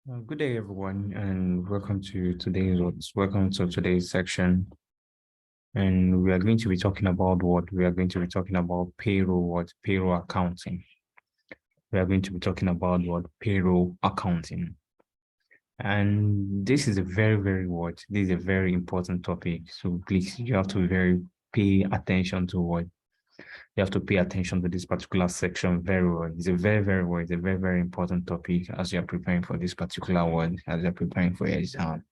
Good day, everyone, and welcome to today's section. And we are going to be talking about what we are going to be talking about payroll accounting. We are going to be talking about what payroll accounting. And this is a this is a very important topic. So please, you have to pay attention to what you have to pay attention to this particular section very well. It's a it's a very important topic as you're preparing for this particular one, as you're preparing for your exam.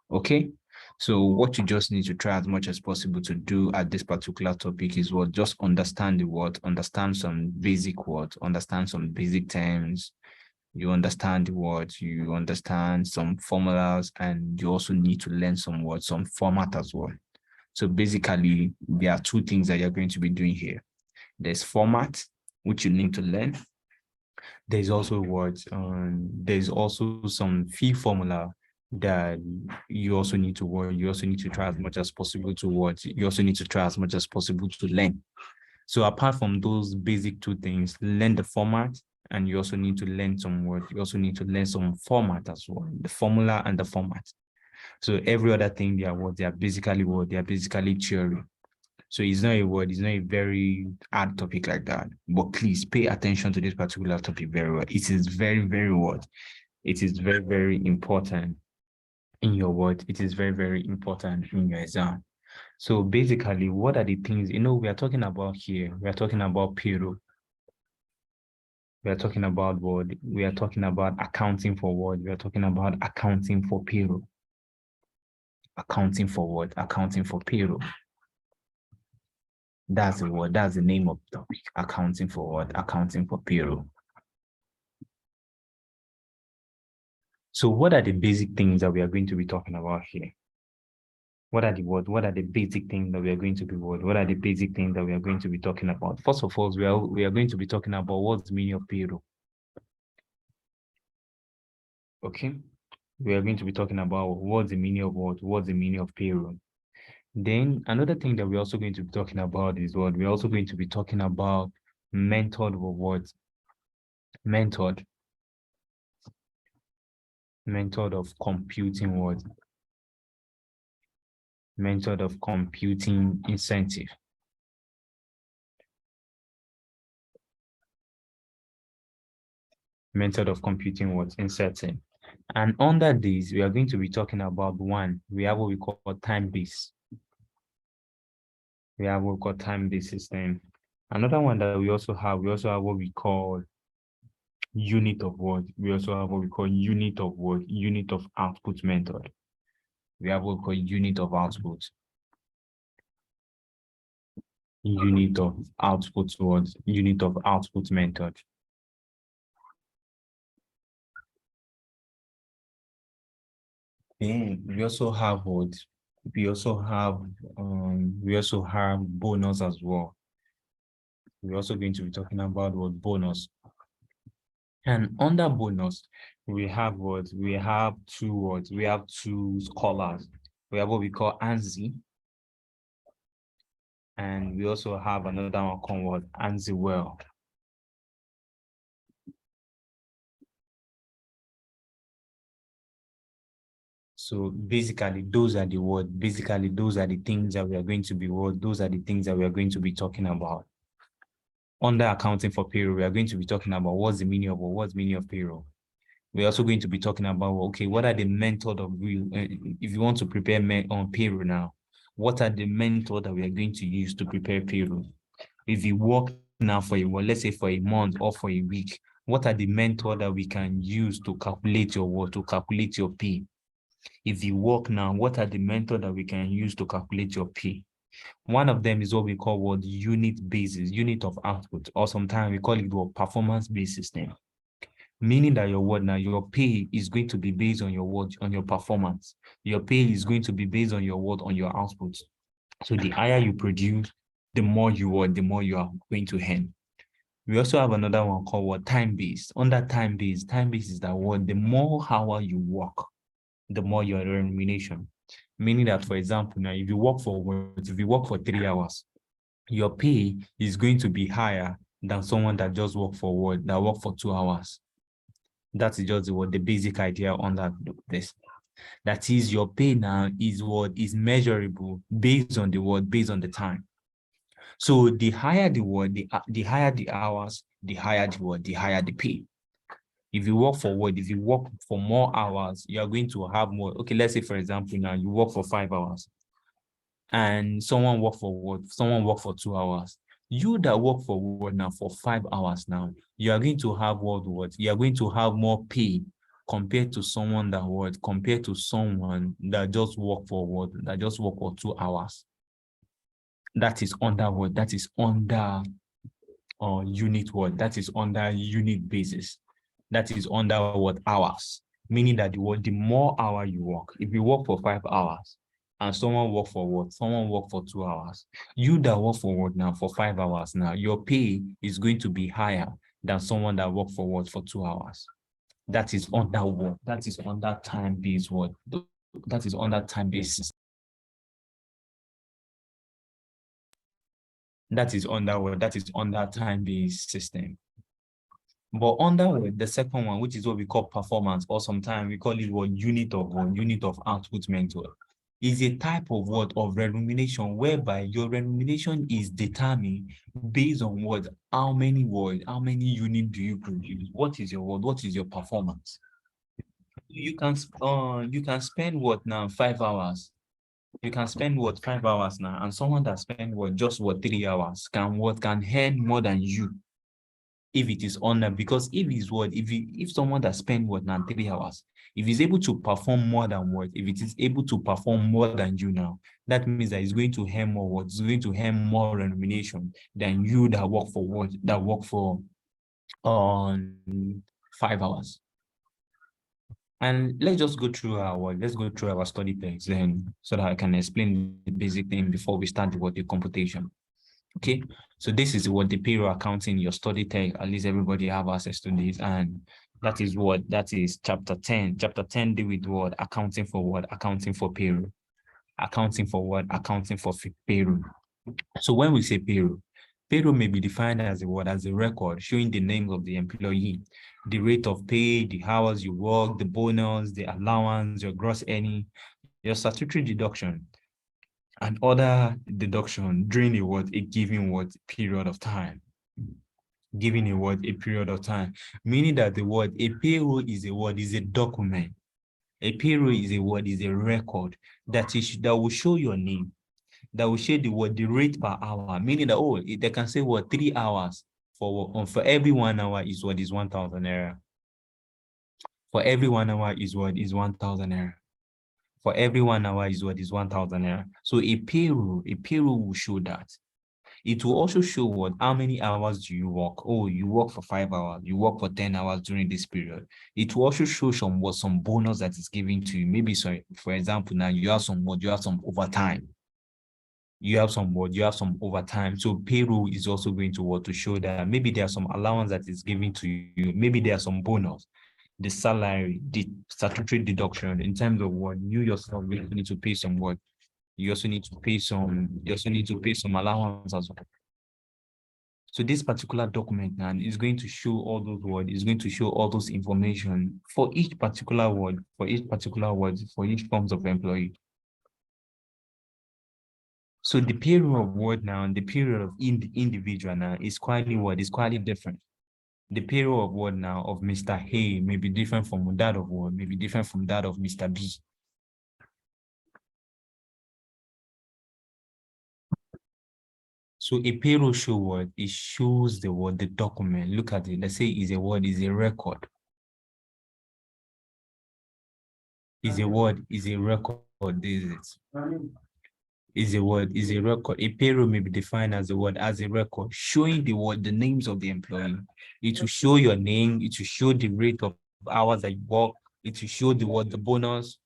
Okay, so what you just need to try as much as possible to do at this particular topic is what just understand the word, understand some basic words, understand some basic terms. You understand the words, you understand some formulas, and you also need to learn some words, some format as well. So basically, there are two things that you're going to be doing here. There's format, which you need to learn. There's also words, there's also some fee formula that you also need to work. You also need to try as much as possible to work. You also need to try as much as possible to learn. So apart from those basic two things, learn the format, and you also need to learn some words. You also need to learn some format as well, the formula and the format. So every other thing they are basically theory. So it's not it's not a very hard topic like that. But please pay attention to this particular topic very well. It is very what? It is very important in your word. It is very important in your exam. So basically, what are the things, we are talking about here? We are talking about payroll. We are talking about what? We are talking about accounting for what? We are talking about accounting for payroll. Accounting for what? Accounting for payroll. That's the word. That's the name of the topic. Accounting for what? Accounting for payroll. So what are the basic things that we are going to be talking about here? What are the basic things that we are going to be What are the basic things that we are going to be talking about? First of all, we are going to be talking about what's the meaning of payroll. Okay. We are going to be talking about what's the meaning of what's the meaning of payroll. Then another thing that we're also going to be talking about is what we're also going to be talking about method of what? Method of computing what? Method of computing incentive. Method of computing what? Incentive. And under this, we are going to be talking about one. We have what we call time-based. We have what we call time-based system. Another one that we also have what we call unit of what? We also have what we call unit of what? Unit of output method. We have what we call unit of output. Unit of output what? Unit of output method. Then we also have what? We also have bonus as well. We're also going to be talking about what? Bonus. And under bonus, we have what? We have two words. We have two scholars. We have what we call ANSI. And we also have another one called what? ANSI well. So basically, those are the words. Basically, those are the things that we are going to be Those are the things that we are going to be talking about. Under accounting for payroll, we are going to be talking about what's the meaning of payroll. We're also going to be talking about, okay, what are the method of if you want to prepare on payroll now, what are the method that we are going to use to prepare payroll? If you work now for let's say for a month or for a week, what are the method that we can use to calculate your pay? If you work now, what are the method that we can use to calculate your pay? One of them is what we call what? Unit basis, unit of output, or sometimes we call it what? Performance-based system. Meaning that your pay is going to be based on on your performance. Your pay is going to be based on on your output. So the higher you produce, the more you are going to earn. We also have another one called what? Time-based. Under time-based is that the more hour you work, the more your remuneration. Meaning that, for example, now if you work for 3 hours, your pay is going to be higher than someone that just work for 2 hours. That is just the basic idea under this. That is, your pay now is what is measurable based on the word, based on the time. So the higher the word, the higher the hours, the higher the word, the higher the pay. If you work for what, if you work for more hours, you are going to have more. Okay, let's say for example, now you work for 5 hours and someone work for what? Someone work for 2 hours. You that work for what now for 5 hours now, you are going to have what? You are going to have more pay compared to someone that what? Compared to someone that just work for what? That just work for 2 hours. That is under what? That is under unit what? That is under unit basis. That is under what? Hours. Meaning that the more hour you work, if you work for 5 hours and someone work for what? Someone work for 2 hours. You that work for what now? For 5 hours now, your pay is going to be higher than someone that work for what? For 2 hours. That is under what? That is under time-based what? That is under time-based. That is under what? That is under time-based system. But under the second one, which is what we call performance, or sometimes we call it unit of output mentor, is a type of what of remuneration whereby your remuneration is determined based on what, how many units do you produce? What is your word? What is your performance? You can spend what now 5 hours. You can spend what 5 hours now, and someone that spend what just what 3 hours can earn more than you if it is under, because if someone that spend what now 3 hours, if he's able to perform more than what, if it is able to perform more than you now, that means that he's going to earn more what, he's going to earn more remuneration than you that work for what, that work for on 5 hours. And let's just go through our study text then, so that I can explain the basic thing before we start the computation. Okay, so this is what the payroll accounting, your study tech, at least everybody have access to this. And that is chapter 10. Chapter 10 deal with what? Accounting for what? Accounting for payroll. Accounting for what? Accounting for payroll. So when we say payroll, payroll may be defined as a word, as a record showing the name of the employee, the rate of pay, the hours you work, the bonus, the allowance, your gross earning, your statutory deduction, and other deduction during a given period of time. Giving a period of time, meaning that a payroll is a document. A payroll is a record that will show your name, that will show the rate per hour, meaning that they can say 3 hours for every 1 hour is 1,000 naira. For every 1 hour is 1,000 naira. For every 1 hour is 1,000 naira. So a payroll will show that. It will also show how many hours do you work. Oh, you work for 5 hours, you work for 10 hours during this period. It will also show some bonus that is given to you. Maybe, sorry, for example, now you have some overtime. You have some overtime. So payroll is also going to show that maybe there are some allowance that is given to you. Maybe there are some bonus, the salary, the statutory deduction in terms of what you yourself really need to pay some work. You also need to pay some allowance as well. So this particular document now is going to show all those words, is going to show all those information for each particular word, for each forms of employee. So the payroll of word now and the payroll of individual now is quite different. The payroll of word now of Mr. A may be different from that of word, may be different from that of Mr. B. So a payroll show word, it shows the document. Look at it. Let's say is a record. Is a record. This is it. Is a record. A payroll may be defined as a record, showing the names of the employee. It will show your name, it will show the rate of hours that you work, it will show the bonus.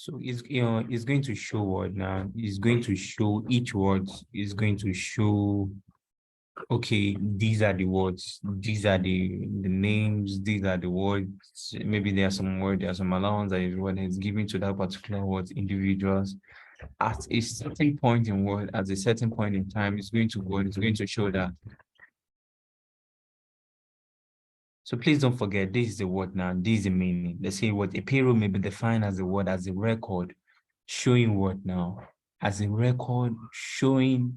So it's going to show what now? It's going to show each word is going to show, okay, these are the words, these are the names, these are the words. Maybe there are some allowance that is what is given to that particular word individuals at a certain point in word, at a certain point in time. It's going to show that. So please don't forget, this is the word now, this is the meaning. Let's say what a payroll may be defined as a word, as a record, showing what now? As a record showing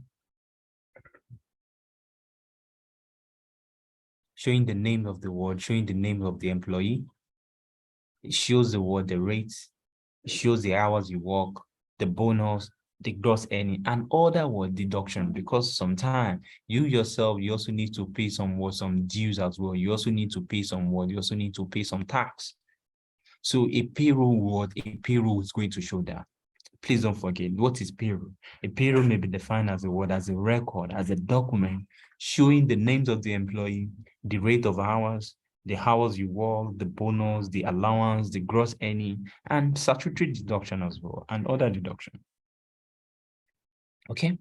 the name of the word, showing the name of the employee. It shows the word, the rates, it shows the hours you work, the bonus, the gross earning, and other word deduction, because sometimes you yourself, you also need to pay some dues as well. You also need to pay you also need to pay some tax. So a payroll is going to show that. Please don't forget, what is payroll? A payroll may be defined as a word, as a record, as a document showing the names of the employee, the rate of hours, the hours you work, the bonus, the allowance, the gross earning, and statutory deduction as well, and other deduction. Okay?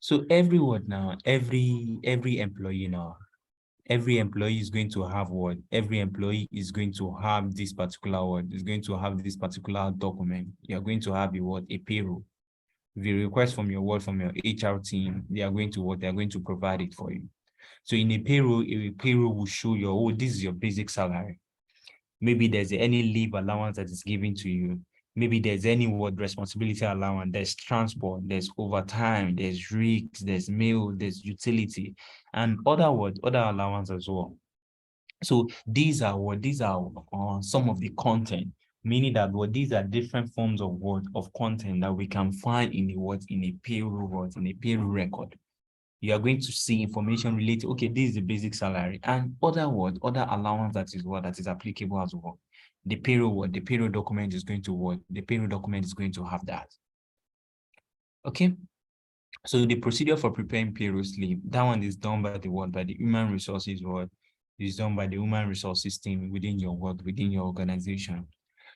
So every word now, every employee now, every employee is going to have what? Every employee is going to have this particular word, is going to have this particular document. You're going to have a word, a payroll. If you request from your HR team, they are going to provide it for you. So in a payroll will show you, oh, this is your basic salary. Maybe there's any leave allowance that is given to you. Maybe there's any responsibility allowance, there's transport, there's overtime, there's risks, there's meal, there's utility, and other allowance as well. So these are some of the content, meaning that these are different forms of content that we can find in a payroll record. You are going to see information related. Okay, this is the basic salary, and other allowance that is applicable as well. The payroll document is going to have that. Okay. So the procedure for preparing payroll slip, that one is done by the human resources is done by the human resources team within your organization.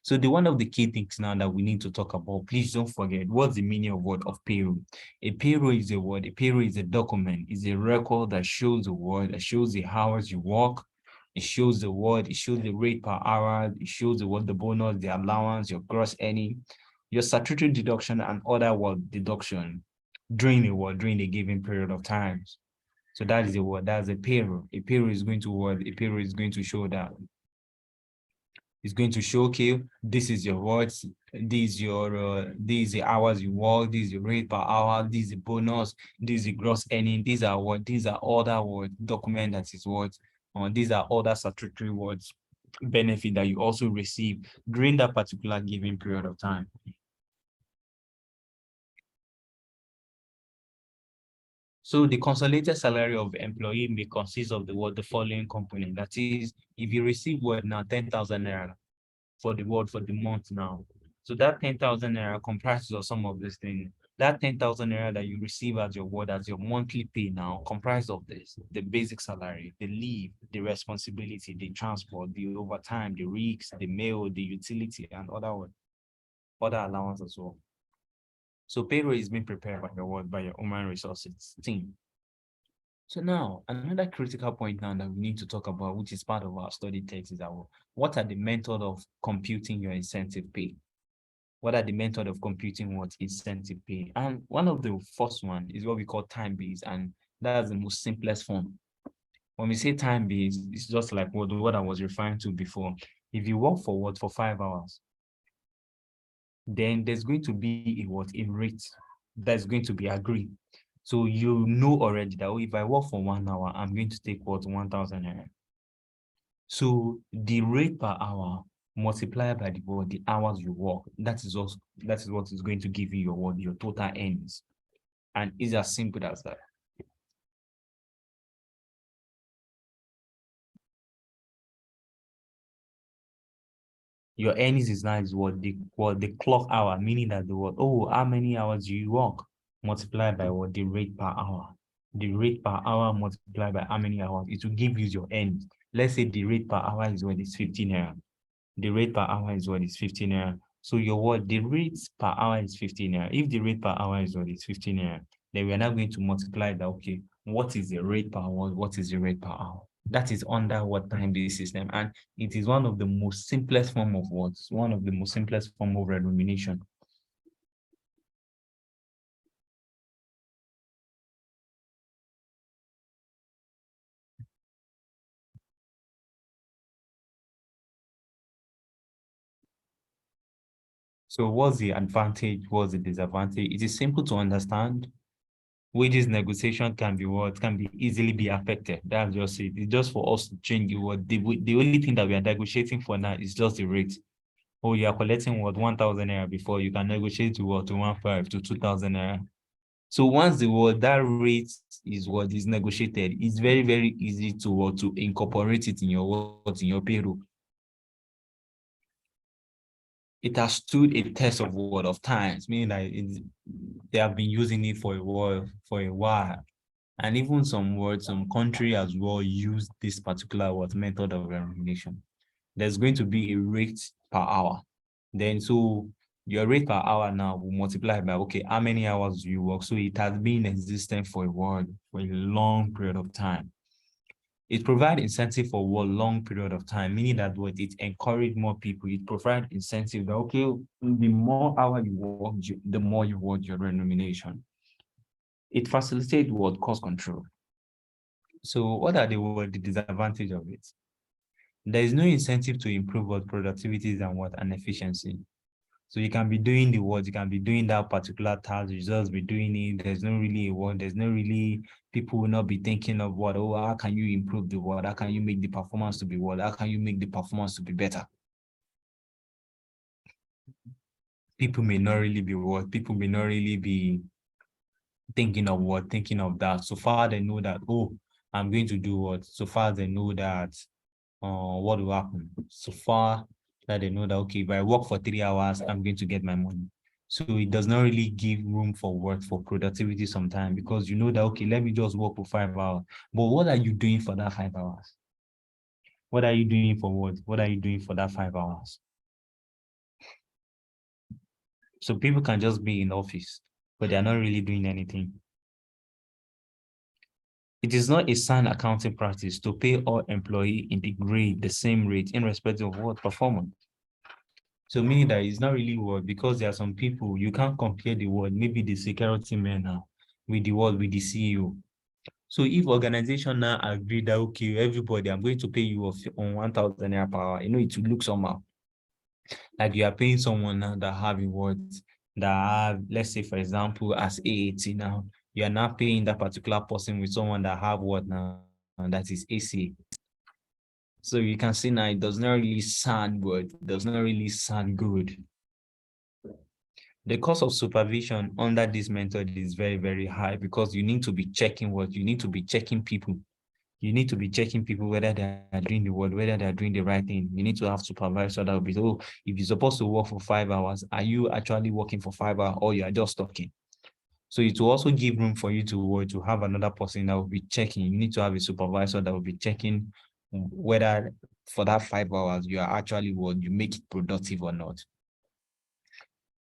So one of the key things now that we need to talk about, please don't forget, what's the meaning of payroll? A payroll is a document, is a record that shows the hours you work, it shows it shows the rate per hour, it shows the bonus, the allowance, your gross earning, your statutory deduction, and other deduction during a given period of time. So that is that's a payroll. A payroll is going to show that. It's going to show, okay, this is your words, these is the hours you work, this is your rate per hour, this is the bonus, this is the gross earning, these are other document that is these are other statutory benefit that you also receive during that particular given period of time. So the consolidated salary of employee may consist of the following component. That is, if you receive now 10,000 naira for the month now. So that 10,000 naira comprises of some of these things. That 10,000 naira that you receive as your monthly pay now comprises of this: the basic salary, the leave, the responsibility, the transport, the overtime, the risks, the meal, the utility, and other allowance as well. So payroll is being prepared by your human resources team. So now, another critical point now that we need to talk about, which is part of our study text, is what are the method of computing your incentive pay? What are the method of computing what incentive pay? And one of the first one is what we call time-based, and that's the most simplest form. When we say time-based, it's just like what I was referring to before. If you work for 5 hours, then there's going to be a rate that's going to be agreed. So you know already that if I work for 1 hour, I'm going to take 1,000 naira. So the rate per hour multiplied by the hours you work, that is what is going to give you your total earnings. And it's as simple as that. Your earnings is now the clock hour, meaning that how many hours do you work multiplied by the rate per hour. The rate per hour multiplied by how many hours, it will give you your earnings. let's say the rate per hour is what is 15 naira. The rate per hour is what is 15 naira. So your what the rate per hour is 15 naira. If the rate per hour is what is 15 naira, then we are now going to multiply that. Okay, what is the rate per hour? What is the rate per hour? That is under what time-based system, and it is one of the most simplest form of what? One of the most simplest form of remuneration. So what's the advantage? What's the disadvantage? It is simple to understand. Wages negotiation can be what can be easily be affected. That's just it. It's just for us to change the what the only thing that we are negotiating for now is just the rate. Oh, you are collecting what 1,000 naira before, you can negotiate to what to 1,500 to 2,000 naira. So once the what that rate is what is negotiated, it's very, very easy to what to incorporate it in your what in your payroll. It has stood a test of what of times, meaning that they have been using it for a while. And even some country as well use this particular what method of remuneration. There's going to be a rate per hour. Then so your rate per hour now will multiply by okay, how many hours do you work? So it has been existent for a while, for a long period of time. It provides incentive for a long period of time, meaning that what it encourage more people. It provides incentive that okay, the more hour you work, the more you want your remuneration. It facilitates what cost control. So what are the disadvantage of it? There is no incentive to improve what productivity and what and efficiency. So you can be doing the work, you can be doing that particular task, you just be doing it. There's no really a work, there's no really people will not be thinking of what, oh, how can you improve the work? How can you make the performance to be what? How can you make the performance to be better? People may not really be what, people may not really be thinking of what, thinking of that. So far they know that, oh, I'm going to do what, so far they know that what will happen. So far that they know that, okay, if I work for 3 hours, I'm going to get my money. So it does not really give room for work, for productivity sometimes, because you know that, okay, let me just work for 5 hours. But what are you doing for that 5 hours? What are you doing for what? What are you doing for that 5 hours? So people can just be in office, but they're not really doing anything. It is not a sound accounting practice to pay all employees in the grade the same rate in respect of what performance. So meaning that it's not really work because there are some people you can't compare the word, maybe the security man now with the word with the CEO. So if organization now agree that okay, everybody, I'm going to pay you on 1,000 naira per hour, it will look somehow. Like you are paying someone now that have a word that have, let's say for example, as AAT now, you are not paying that particular person with someone that have what now, and that is AC. So you can see now it does not really sound good, it does not really sound good. The cost of supervision under this method is very, very high because you need to be checking what you need to be checking people. You need to be checking people whether they are doing the work, whether they are doing the right thing. You need to have supervisor that will be, oh, if you're supposed to work for 5 hours, are you actually working for 5 hours or you are just talking? So it will also give room for you to have another person that will be checking. You need to have a supervisor that will be checking whether for that 5 hours you are actually what you make it productive or not.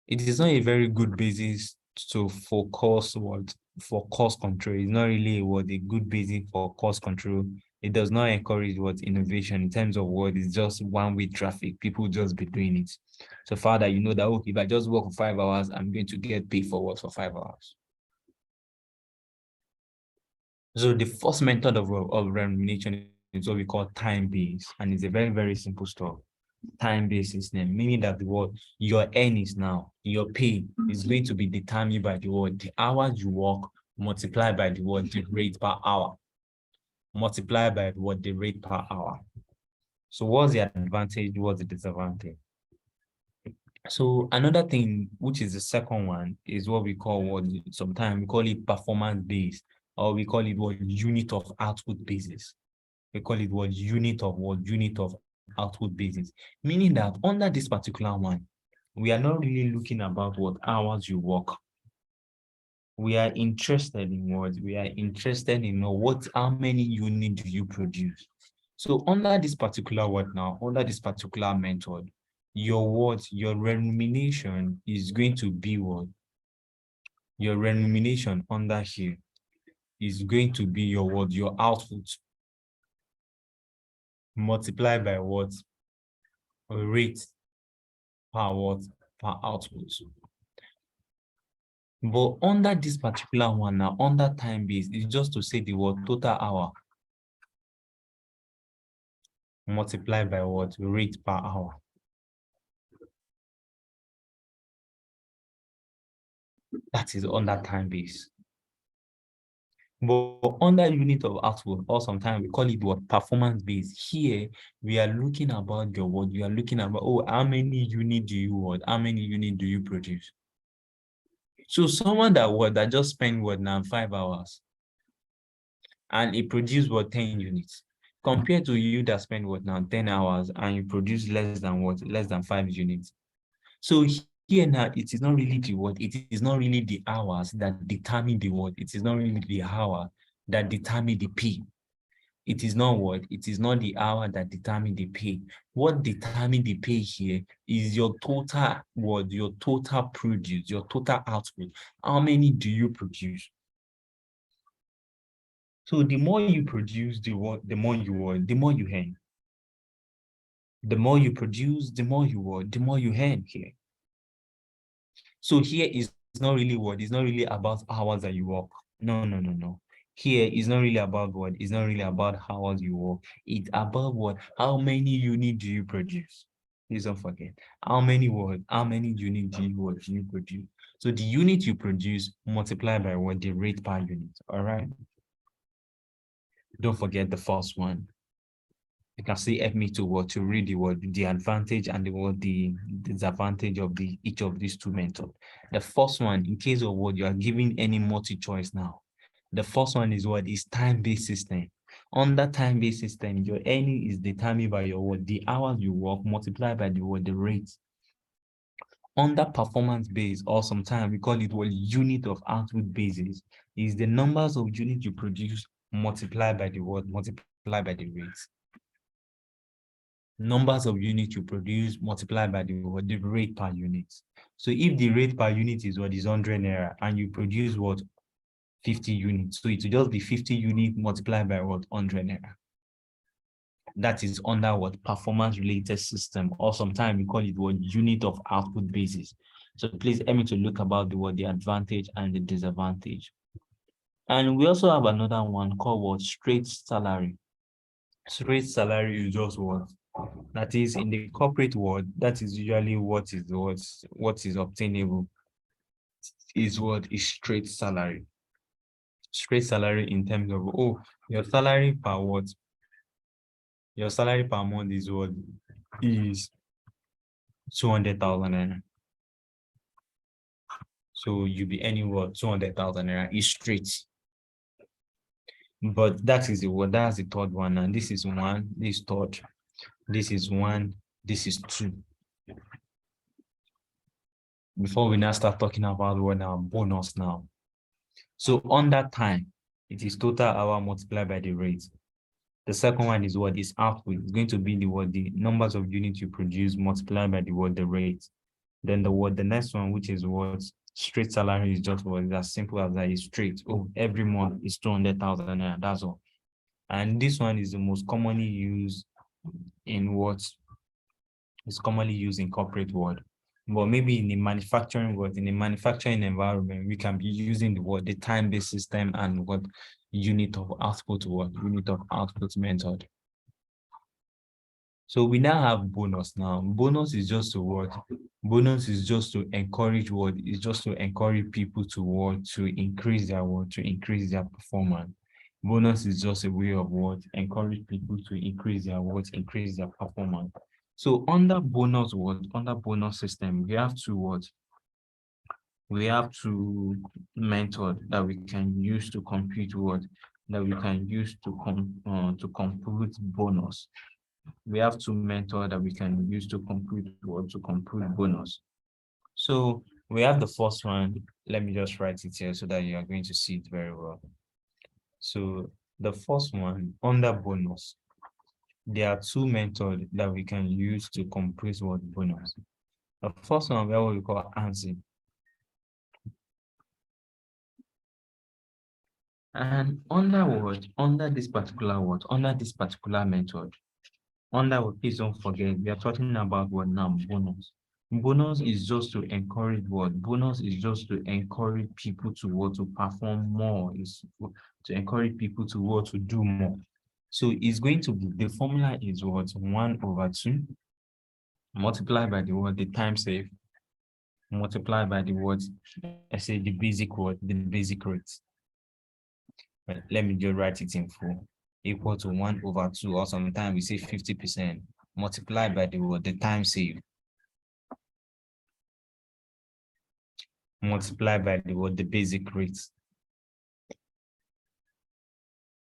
It is not a very good basis to for cost control. It's not really a good basis for cost control. It does not encourage what innovation in terms of what is just one-way traffic. People just be doing it. So far that you know that okay, if I just work for 5 hours, I'm going to get paid for what for 5 hours. So the first method of remuneration is what we call time-based, and it's a very, very simple stuff. Time-based system, meaning that the what your earnings now, your pay is going to be determined by the hours you work multiplied by the rate per hour, multiplied by the rate per hour. So what's the advantage? What's the disadvantage? So another thing, which is the second one, is what we call what sometimes we call it performance based, or we call it what unit of output basis. We call it what unit of output basis, meaning that under this particular one, we are not really looking about what hours you work. We are interested in what? We are interested in what, how many units do you produce? So under this particular word now, under this particular method, your remuneration is going to be what? Your remuneration under here is going to be your output multiplied by what? Rate per what? Per output. But under this particular one now, under time base, it's just to say the word total hour multiplied by what? Rate per hour. That is under time base. But under unit of output, or sometimes we call it what? Performance base. Here, we are looking about your what? You are looking about, oh, how many units do you what? How many units do you produce? So someone that just spent what now 5 hours and it produced what 10 units compared to you that spend what now 10 hours and you produce less than what? Less than 5 units. So here now, it is not really the what? It is not really the hours that determine the what? It is not really the hour that determine the P. It is not what? It is not the hour that determine the pay. What determine the pay here is your total what? Your total produce, your total output. How many do you produce? So the more you produce, the more you earn. The more you produce, the more you earn here. So here is not really what? It's not really about hours that you work. No. Here is not really about what? It's not really about hours you work. It's about what? How many units do you produce? Please don't forget. How many what? How many units do you produce? So the unit you produce multiplied by what? The rate per unit. All right. Don't forget the first one. You can see help me to what? To read the word, the advantage and the disadvantage of each of these two methods. The first one, in case of what you are giving any multi-choice now. The first one is what is time-based system. Under time-based system, your earning is determined by your what? The hours you work multiplied by the what? The rate. Under performance-based, or sometimes we call it what? Unit of output basis, is the numbers of units you produce multiplied by the what? Multiplied by the rate. Numbers of units you produce multiplied by the rate per unit. So if the rate per unit is what? Is 100 naira and you produce what? 50 units. So it will just be 50 units multiplied by what? 100 naira. That is under what? Performance related system, or sometimes we call it what? Unit of output basis. So please help me to look about the advantage and the disadvantage. And we also have another one called what? Straight salary. Straight salary is just what? That is, in the corporate world, that is usually what is obtainable is what? Is straight salary. Straight salary in terms of, oh, your salary per what? Your salary per month is what? Is 200,000 naira. So you'll be earning what? 200,000 naira is straight. But that's the third one, and this is one, this third, this is one, this is two. Before we now start talking about what now bonus now. So on that time, it is total hour multiplied by the rate. The second one is what? Is output. It's going to be the numbers of units you produce multiplied by the rate. Then the next one, which is what? Straight salary, is just what? It's as simple as that. Is straight. Oh, every month is 200,000 naira. That's all. And this one is the most commonly used in what? It's commonly used in corporate world. But maybe in the manufacturing world, in the manufacturing environment, we can be using the time-based system and what? Unit of output method. So we now have bonus now. Bonus is just to what? Bonus is just to encourage what? It's just to encourage people to what? To increase their what? To increase their performance. Bonus is just a way of what? Encourage people to increase their what? Increase their performance. So under bonus what? Under bonus system, we have to what? We have two method that we can use to compute what? That we can use to compute bonus. We have two methods that we can use to compute bonus. So we have the first one. Let me just write it here so that you are going to see it very well. So the first one, under bonus, there are two methods that we can use to compute what bonus. The first one we have what we call ANSI. And under this particular method, please don't forget, we are talking about what now? Bonus. Bonus is just to encourage what? Bonus is just to encourage people to what? To perform more, is to encourage people to what? To do more. So it's going to be, the formula is what? 1/2 multiplied by the what? The time saved, multiplied by the what? I say the basic what? The basic rate. But let me just write it in full. Equal to 1/2, or sometimes we say 50%, multiplied by the what? The time saved, multiplied by the what? The basic rate.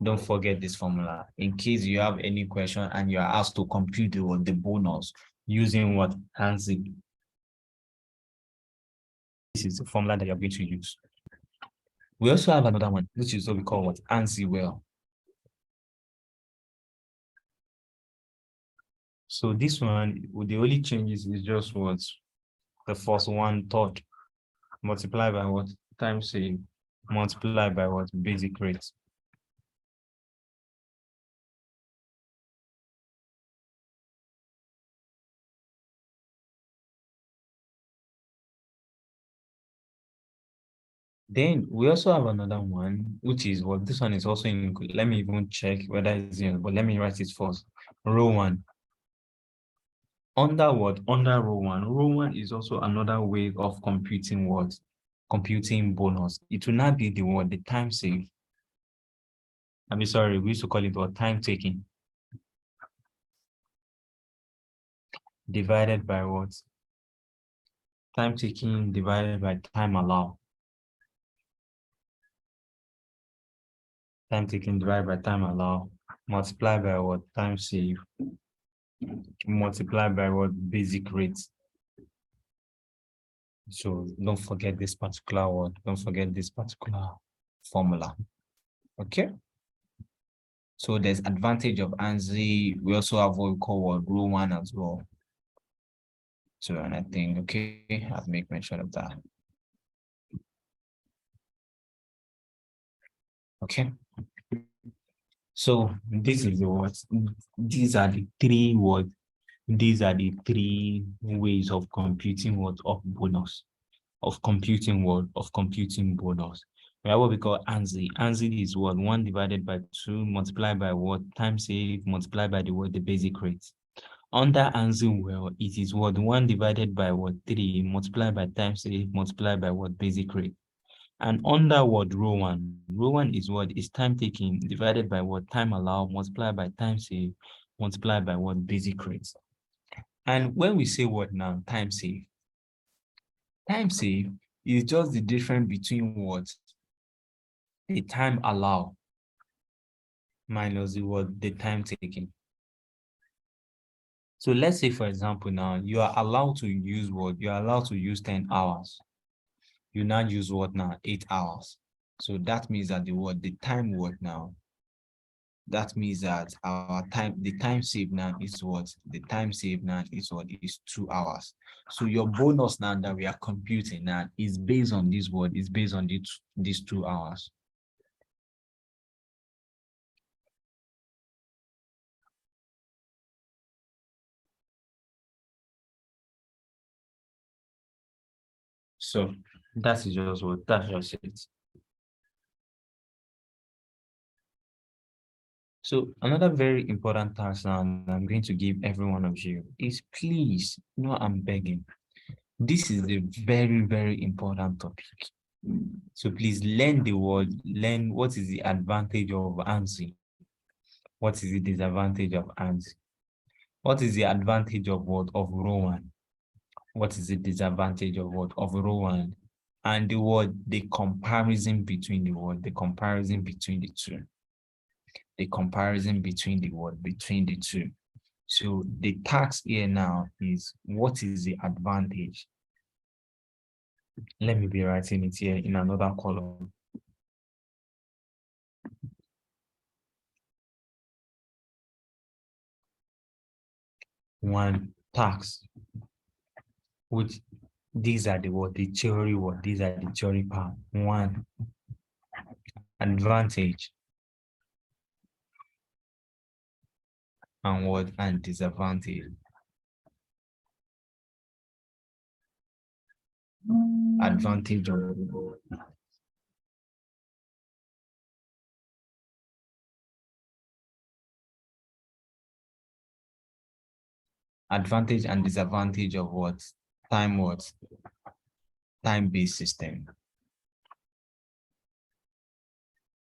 Don't forget this formula. In case you have any question and you are asked to compute the bonus using what? ANSI. This is the formula that you're going to use. We also have another one, which is what we call what? ANSI well. So this one, the only changes is just what? The first 1/3 multiplied by what? Time saved, multiplied by what? Basic rate. Then we also have another one, which is what? This one is also in, let me even check whether it's in, but let me write it first. Row 1. Under what? Under row 1. Row 1 is also another way of computing what? Computing bonus. It will not be the what? The time saved. Sorry, we used to call it what? Time taking. Divided by what? Time taking divided by time allowed. Time taken divided by time allowed, multiplied by what? Time saved, multiplied by what? Basic rate. So don't forget this particular one. Don't forget this particular formula. Okay. So there's advantage of ANSI. We also have what we call what? Row 1 as well. So, and I think, okay, I'll make mention of that. Okay. So this is the what? These are the three what? These are the three ways of computing what? Of bonus. Of computing what? Of computing bonus. We have what we call ANSI. ANSI is what? 1 divided by 2 multiplied by what? Time saved multiplied by the what? The basic rate. Under ANSI, well, it is what? 1 divided by what? 3 multiplied by time saved multiplied by what? Basic rate. And under what? Row 1. Row 1 is what? Is time taken divided by what? Time allowed multiplied by time saved multiplied by what? Basic rate. And when we say what now? Time saved. Time saved is just the difference between what? The time allowed minus the what? The time taken. So let's say, for example, now you are allowed to use what? You are allowed to use 10 hours. You now use what now? 8 hours. So that means that the what? The time what now? That means that the time saved now is what? The time saved now is what? Is 2 hours. So your bonus now that we are computing now is based on this word, is based on these 2 hours. So that's just what, that's just it. So another very important task now I'm going to give every one of you is, please, I'm begging. This is a very, very important topic. So please learn the word, learn what is the advantage of ANSI. What is the disadvantage of ANSI? What is the advantage of what? Of row 1? What is the disadvantage of what? Of row 1? And the word, the comparison between the word, the comparison between the two. The comparison between the word, between the two. So the task here now is, what is the advantage? Let me be writing it here in another column. One, tax, which these are the theory these are the theory part. One, advantage, and disadvantage. Advantage of advantage and disadvantage of time-based system.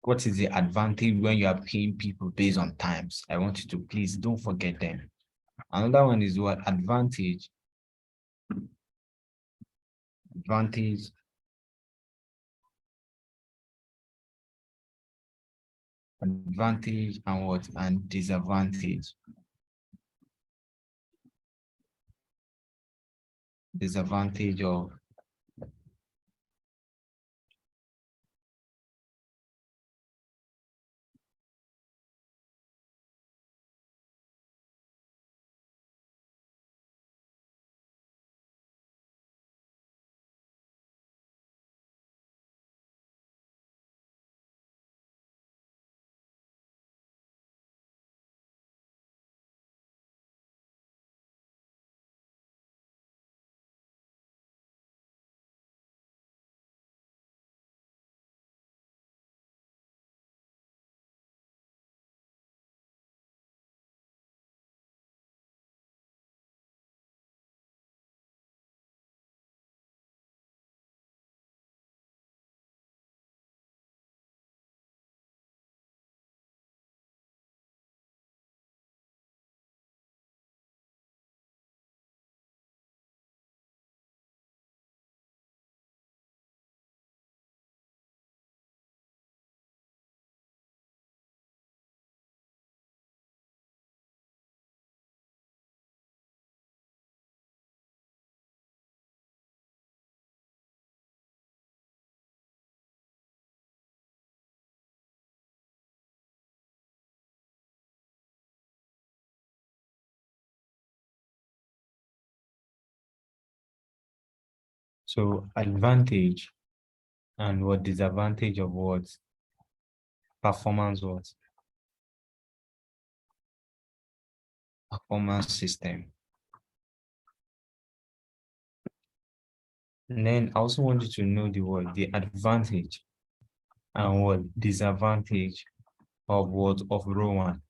What is the advantage when you are paying people based on times? I want you to please don't forget them. Another one is what? Advantage and what? And disadvantage. Disadvantage of so advantage and what disadvantage of what? Performance what? Performance system. And then I also want you to know the advantage and what disadvantage of what? Of row one.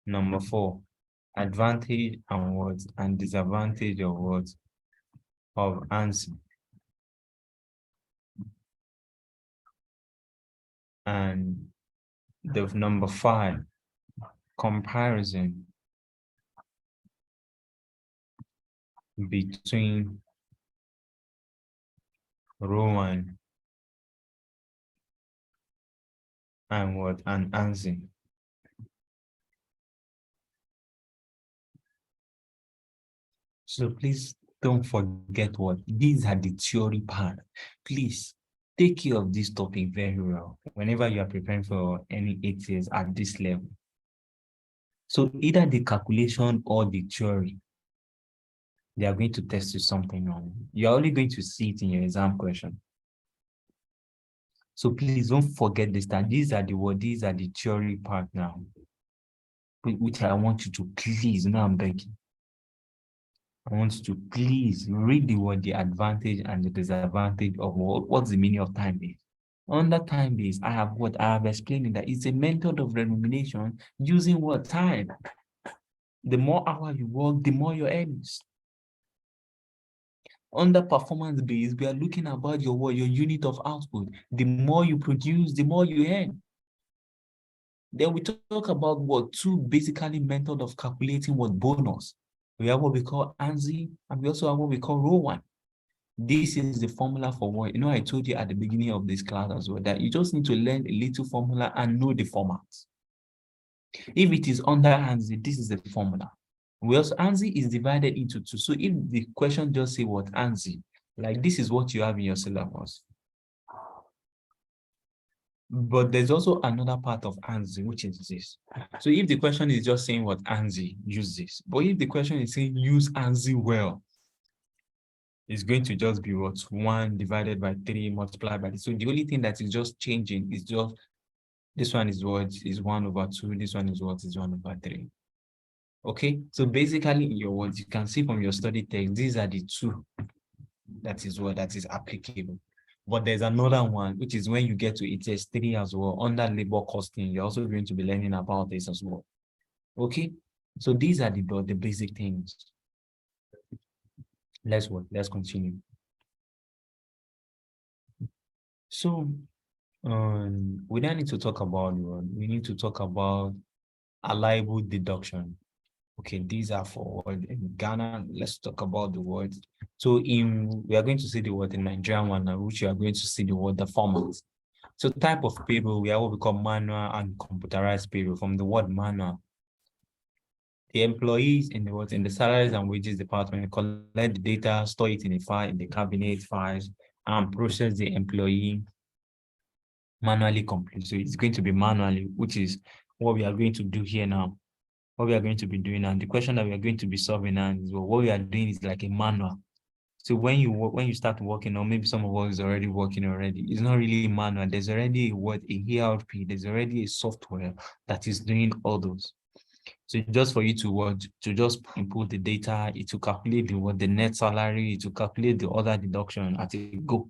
Number 4, advantage and what? And disadvantage of what? Of answer. And the number 5, comparison between row one and what? And answer. So please don't forget what? These are the theory part. Please take care of this topic very well whenever you are preparing for any ATS at this level. So either the calculation or the theory, they are going to test you something on. You're only going to see it in your exam question. So please don't forget this, that these are the theory part now, which I want you to please, now I'm begging. I want you to please read the advantage and the disadvantage of what's the meaning of time base. Under time base, I have explained that it's a method of remuneration using what? Time. The more hours you work, the more your earnings. Under performance base, we are looking about your unit of output. The more you produce, the more you earn. Then we talk about what? Two basically method of calculating what? Bonus. We have what we call ANSI, and we also have what we call row one. This is the formula for what? I told you at the beginning of this class as well, that you just need to learn a little formula and know the format. If it is under ANSI, this is the formula. ANSI is divided into two. So if the question just say what? ANSI, like this is what you have in your syllabus. But there's also another part of ANSI, which is this. So if the question is just saying what ANSI, use this. But if the question is saying use ANSI well, it's going to just be what 1 divided by 3 multiplied by this. So the only thing that is just changing is just this one is what is 1/2. This one is what is 1/3. Okay, so basically in your words, you can see from your study text, these are the two that is applicable. But there's another one, which is when you get to ETS3 as well, under labor costing, you're also going to be learning about this as well. Okay, so these are the basic things. Let's continue. So we don't need to talk about we need to talk about allowable deduction. Okay, these are for in Ghana. Let's talk about the words. So we are going to see the word in Nigerian one now, which you are going to see the word the format. So type of payroll, we have what we call manual and computerized payroll. From the word manual, the employees in the salaries and wages department collect the data, store it in a file in the cabinet files, and process the employee manually complete. So it's going to be manually, which is what we are going to do here now. What we are going to be doing now. The question that we are going to be solving now is what we are doing is like a manual. So when you start working, or maybe some of us is already working already, it's not really manual. There's already a ERP, there's already a software that is doing all those. So just for you to just input the data, it will calculate the net salary, it will calculate the other deduction at a go.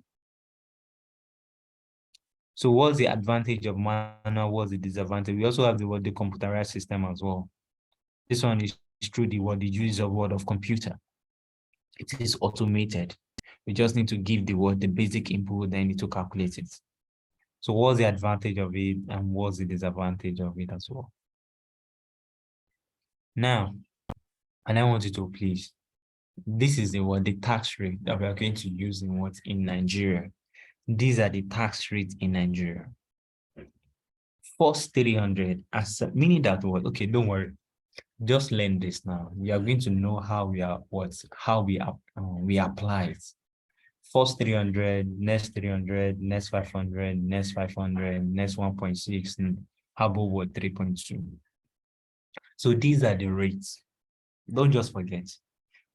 So what's the advantage of manual? What's the disadvantage? We also have the computerized system as well. This one is through the use of computer. It is automated. We just need to give the basic input, then it will calculate it. So what's the advantage of it and what's the disadvantage of it as well? Now, and I want you to please, this is the tax rate that we are going to use in Nigeria. These are the tax rates in Nigeria. First 300, meaning that okay, don't worry. Just learn this now. We are going to know how we apply it. First 300, next 300, next 500, next 500, next 1.6, and how about 3.2? So these are the rates. Don't just forget.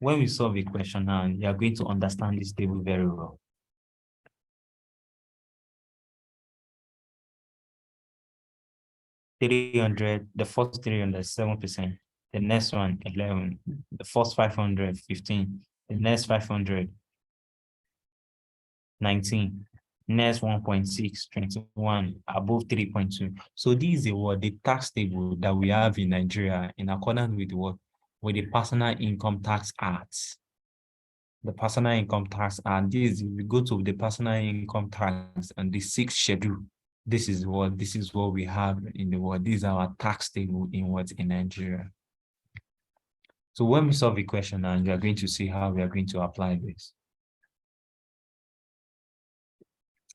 When we solve a question now, you are going to understand this table very well. The first 300, 7%. The next one, 11. The first 500, 15. The next 500, 19. Next 1.6, 21, above 3.2. So this is the tax table that we have in Nigeria in accordance with the Personal Income Tax Act. The Personal Income Tax Act. This, if we go to the Personal Income Tax and the 6th schedule, this is what we have in the world. These are our tax table in Nigeria. So when we solve the question, and you are going to see how we are going to apply this.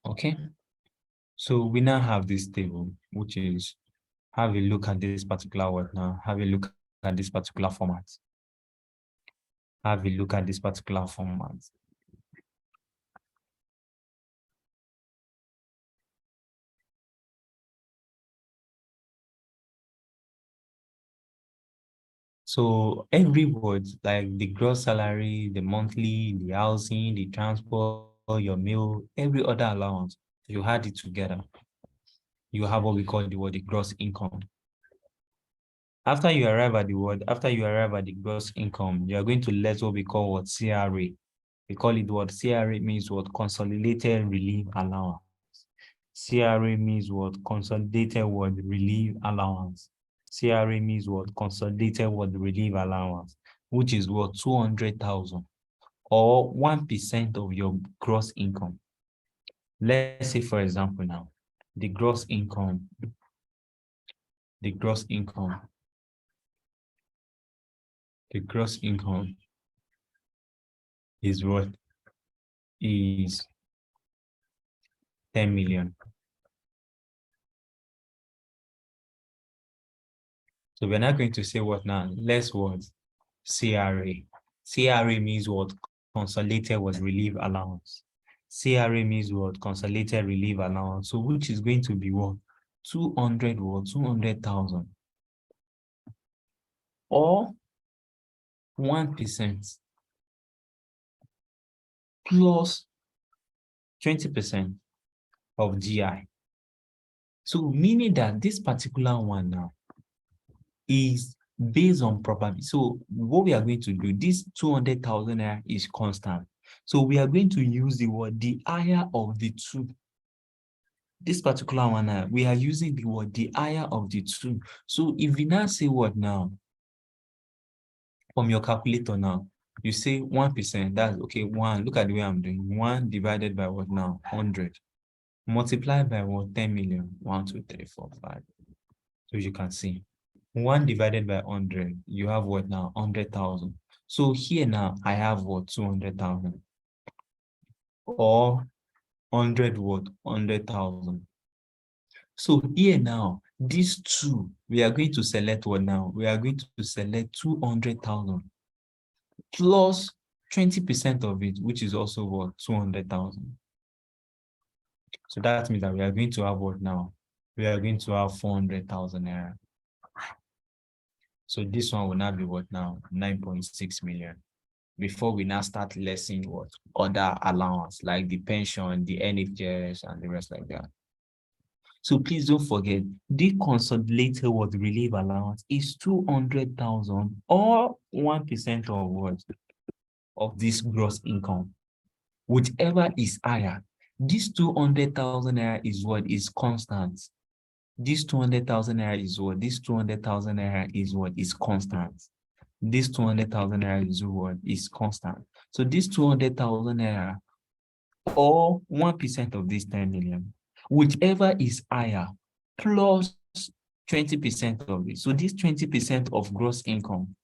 Okay. So we now have this table, which is, have a look at this particular word now. Have a look at this particular format. Have a look at this particular format. So every word, like the gross salary, the monthly, the housing, the transport, your meal, every other allowance, you add it together. You have what we call the gross income. After you arrive at the gross income, you are going to let what we call CRA. We call it CRA means consolidated relief allowance. CRA means consolidated relief allowance. CRA means consolidated relief allowance, which is 200,000 or 1% of your gross income. Let's say, for example, now the gross income is what is 10 million. So we're not going to say what now. Less words. CRA. CRA means consolidated relief allowance. CRA means what? Consolidated relief allowance. So which is going to be what? 200 what? 200,000. Or 1% plus 20% of GI. So meaning that this particular one now is based on probability. So what we are going to do, this 200,000 naira is constant. So we are going to use the word the higher of the two. This particular one, we are using the word the higher of the two. So if we now say what now, from your calculator now, you say 1%, that's okay, 1, look at the way I'm doing, 1 divided by what now, 100, multiplied by what, 10 million, 1, 2, 3, 4, 5. So you can see, 1 divided by 100, you have what now, 100,000. So here now, I have what, 200,000. Or 100 what, 100,000. So here now, these two, we are going to select what now? We are going to select 200,000 plus 20% of it, which is also what? 200,000. So that means that we are going to have what now? We are going to have 400,000 naira. So this one will now be what now? 9.6 million. Before we now start lessening what? Other allowance, like the pension, the NHS, and the rest like that. So please don't forget, the consolidated what relief allowance is 200,000 or 1% of what? Of this gross income. Whichever is higher, this 200,000 naira is what is constant. This 200,000 naira is what? This 200,000 naira is what is constant. This 200,000 naira is what is constant. So this 200,000 naira or 1% of this 10 million, whichever is higher, plus 20% of it. So this 20% of gross income,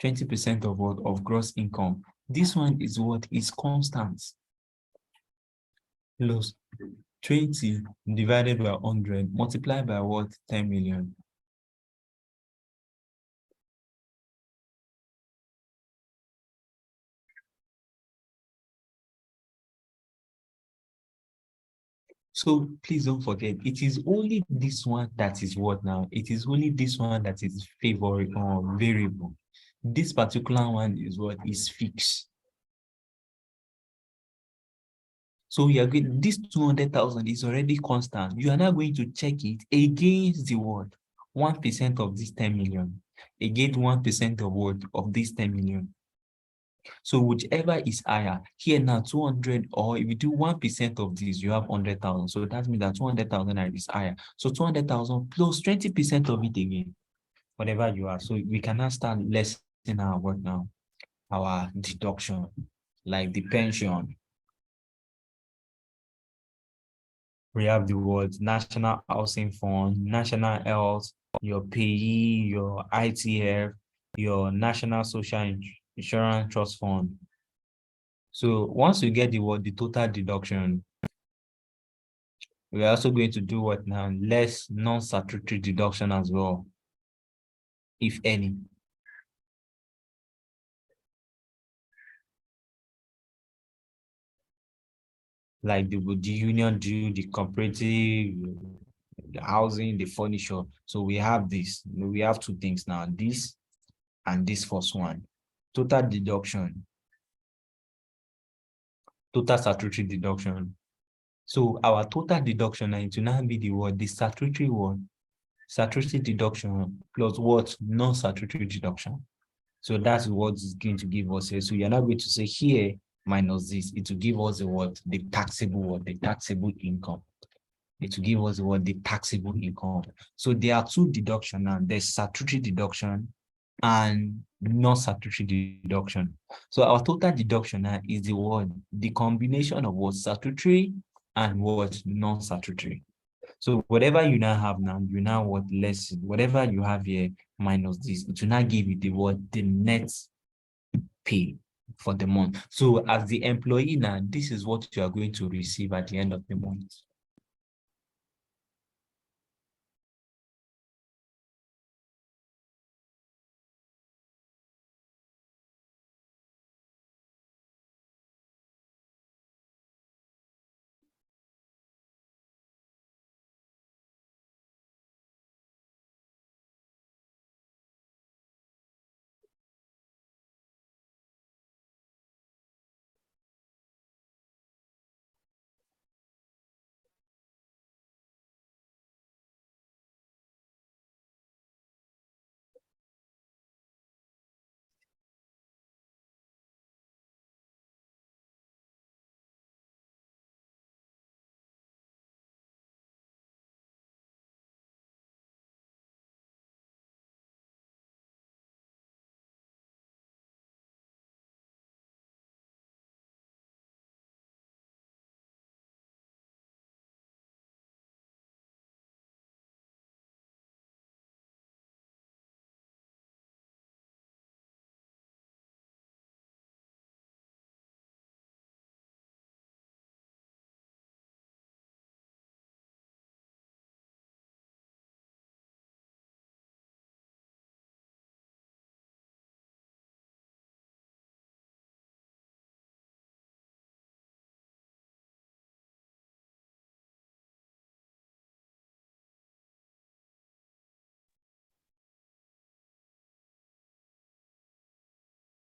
20% of what? Of gross income. This one is what is constant. Plus 20 divided by 100, multiplied by what? 10 million. So please don't forget, it is only this one that is what now? It is only this one that is favorable or variable. This particular one is what is fixed. So you are going, this 200,000 is already constant. You are now going to check it against the what? 1% of this 10 million. Against 1% of what? Of this 10 million. So whichever is higher, here now 200, or if you do 1% of this, you have 100,000. So that means that 200,000 is higher. So 200,000 plus 20% of it again, whatever you are. So we can now start lessening our what now? Our deduction, like the pension. We have the words National Housing Fund, National Health, your payee, your ITF, your National Social Insurance Trust Fund. So once you get the word, the total deduction, we are also going to do what now? Less non-statutory deduction as well, if any. Like the union due, the cooperative, the housing, the furniture. So we have this. We have two things now, this and this first one. Total deduction. Total statutory deduction. So our total deduction, and it will now be the word, the statutory one, statutory deduction plus what? Non-statutory deduction. So that's what is going to give us here. So you're not going to say here minus this. It will give us the what? The taxable what? The taxable income. It will give us the what? The taxable income. So there are two deductions now. There's statutory deduction and non-statutory deduction. So our total deduction now is the what? The combination of what? Statutory and what? Non-statutory. So whatever you now have now, you now what? Less whatever you have here minus this, it will now give you the what? The net pay for the month. So as the employee now, this is what you are going to receive at the end of the month.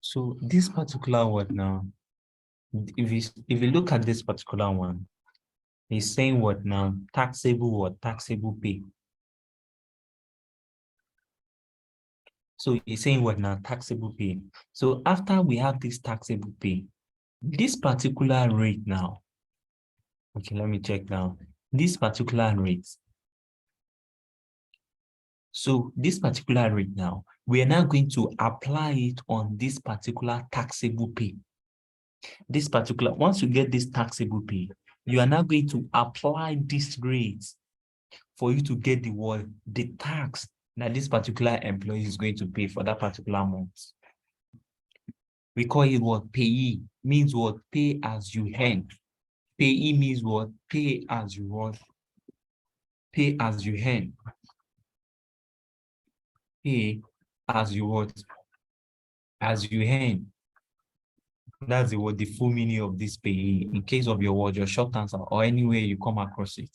So this particular word now, if you look at this particular one, he's saying what now? Taxable what? Taxable pay. So he's saying what now? Taxable pay. So after we have this taxable pay, this particular rate now, okay, let me check now. This particular rate. So this particular rate now, we are now going to apply it on this particular taxable pay. This particular, once you get this taxable pay, you are now going to apply this rate for you to get the tax that this particular employee is going to pay for that particular month. We call it what? Payee. Means what? Pay as you earn. Payee means what? Pay as you what? Pay as you earn. Pay as you what? As you earn. That's the full meaning of this payee. In case of your short answer or anywhere you come across it.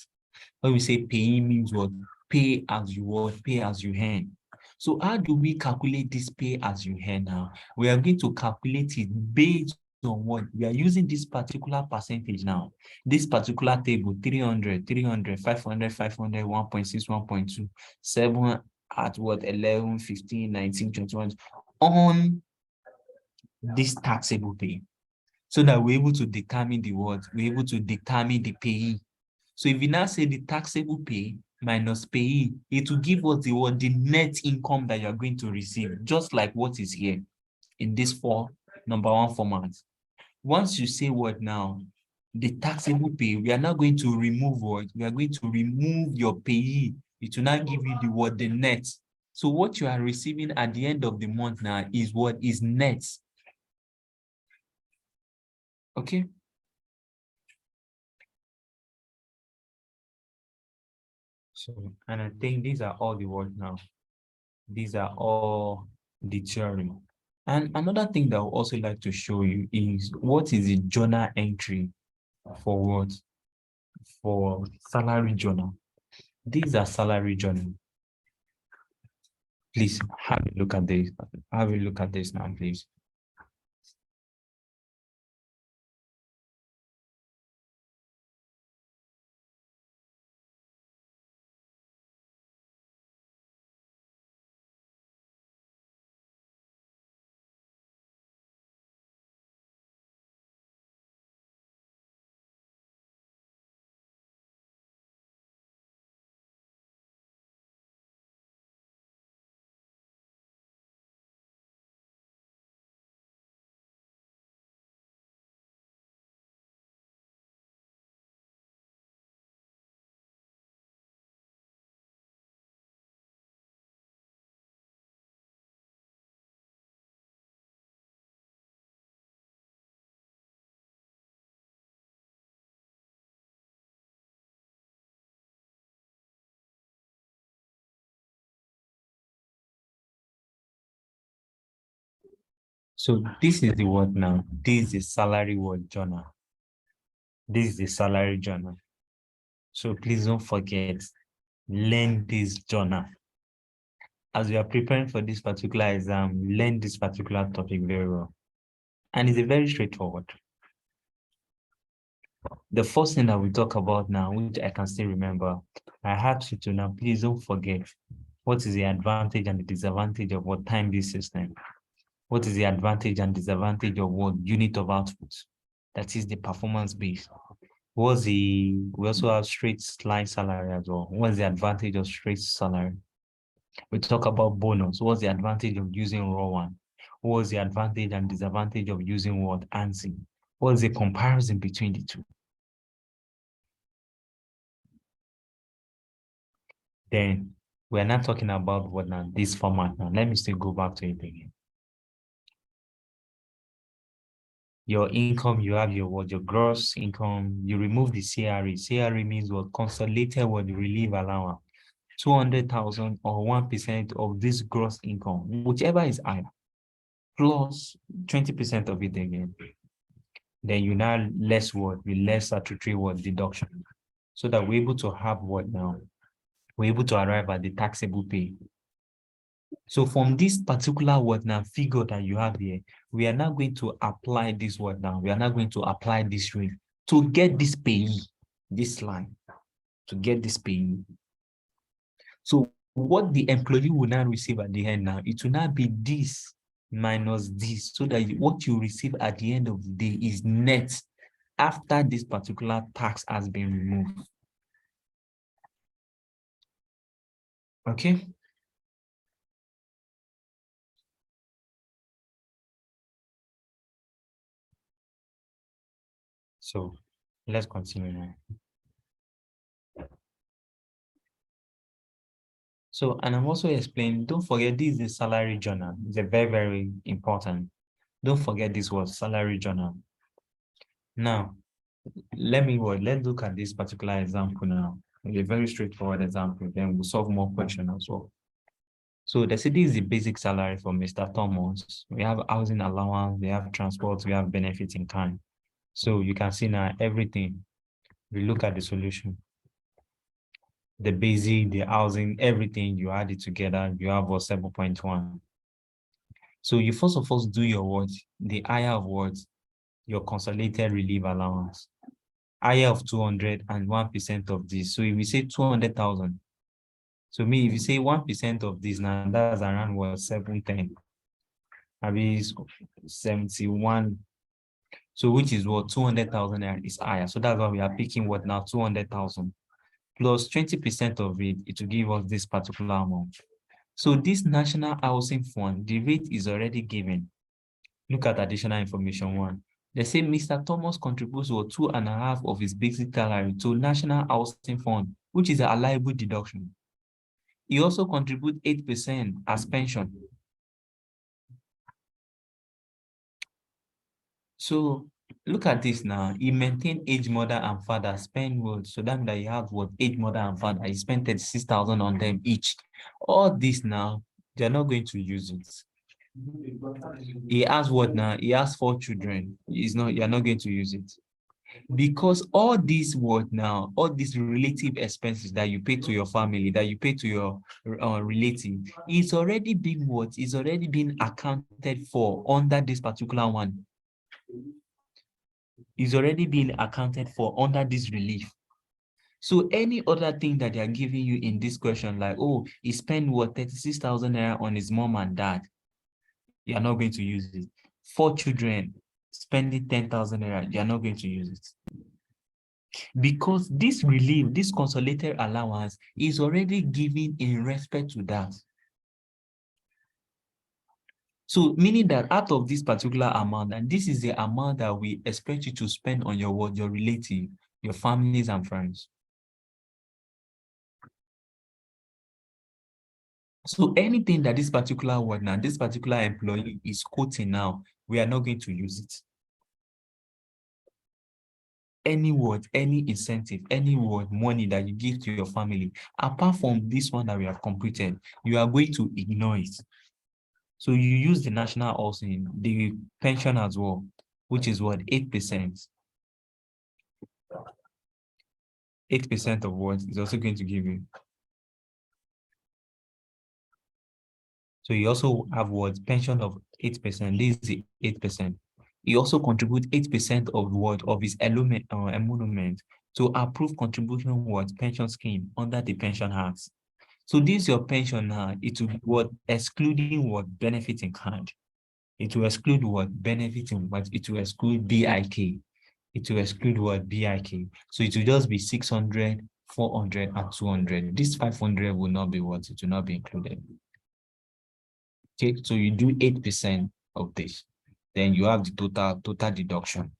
When we say payee means what? Pay as you what? Pay as you earn. So how do we calculate this pay as you earn now? We are going to calculate it based on what? We are using this particular percentage now. This particular table, 300, 300, 500, 500, 1.6, 1.2, 7 at what? 11, 15, 19, 21 on this taxable pay. So that we're able to determine the what? We're able to determine the payee. So if you now say the taxable pay minus payee, it will give us the what? The net income that you're going to receive, just like what is here in this number one format. Once you say what now? The taxable pay, we are now going to remove what? We are going to remove your payee. It will now give you the what? The net. So what you are receiving at the end of the month now is what? Is net. Okay. So, and I think these are all the words now. These are all the theory. And another thing that I would also like to show you is what is the journal entry for what? For salary journal. These are salary journal. Please have a look at this. Have a look at this now, please. So this is the word now. This is the salary word journal. This is the salary journal. So please don't forget, learn this journal. As we are preparing for this particular exam, learn this particular topic very well. And it's a very straightforward. The first thing that we talk about now, which I can still remember, I have you to now, please don't forget what is the advantage and the disadvantage of what time-based system. What is the advantage and disadvantage of what unit of output? That is the performance base. We also have straight line salary as well. What's the advantage of straight salary? We talk about bonus. What's the advantage of using raw one? What's the advantage and disadvantage of using what? ANSI? What's the comparison between the two? Then we're not talking about what now, this format now. Let me still go back to it again. Your income, you have your gross income, you remove the CRE. CRE means what? Consolidated what? Relief allowance. 200,000 or 1% of this gross income, whichever is higher, plus 20% of it again. Then you now less what? With less statutory what? Deduction. So that we're able to have what now? We're able to arrive at the taxable pay. So from this particular word now figure that you have here, we are now going to apply this word now. We are now going to apply this rate to get this payee, this line, to get this payee. So what the employee will now receive at the end now, it will now be this minus this, so that what you receive at the end of the day is net after this particular tax has been removed. Okay. So let's continue now. So, and I'm also explaining, don't forget this is the salary journal. It's a very, very important. Don't forget this was salary journal. Now, let's look at this particular example now. A very straightforward example, then we'll solve more questions as well. So they say this is the basic salary for Mr. Thomas. We have housing allowance, we have transport, we have benefits in kind. So you can see now everything. We look at the solution. The basic, the housing, everything, you add it together, you have a 7.1. So you first of all do your what? The higher of what? Your consolidated relief allowance. Higher of 200 and 1% of this. So if we say 200,000, so me, if you say 1% of this now, that's around what? 710. I mean 71. So which is what? 200,000 is higher. So that's why we are picking what now? 200,000 plus 20% of it, it will give us this particular amount. So this National Housing Fund, the rate is already given. Look at additional information 1. They say Mr. Thomas contributes to 2.5% of his basic salary to National Housing Fund, which is a allowable deduction. He also contributes 8% as pension. So look at this now. He maintained age mother and father, spend what? So that means that you have what? Age mother and father. He spent 36,000 on them each. All this now, they're not going to use it. He has what now? He has 4 children. You're not going to use it. Because all these what now, all these relative expenses that you pay to your family, that you pay to your relative, it's already been what? It's already been accounted for under this particular one. Is already being accounted for under this relief. So any other thing that they are giving you in this question, like, oh, he spent what, 36,000 naira on his mom and dad, you are not going to use it. 4 children spending 10,000 naira, you are not going to use it. Because this relief, this consolidated allowance is already given in respect to that. So meaning that out of this particular amount, and this is the amount that we expect you to spend on your relative, your families and friends. So anything that this particular word now, this particular employee is quoting now, we are not going to use it. Any word, any incentive, any word, money that you give to your family, apart from this one that we have completed, you are going to ignore it. So you use the national housing, the pension as well, which is what, 8%. 8% of what is also going to give you. So you also have what, pension of 8%. This is the 8%. He also contributes 8% of what, of his emolument to approve contribution what, pension scheme under the Pension Act. So this is your pension now. It will be what, excluding what, benefit in kind. It will exclude what, benefit in what, it will exclude BIK. It will exclude what, BIK. So it will just be 600, 400, and 200. This 500 will not be what, it will not be included. Okay, so you do 8% of this. Then you have the total deduction.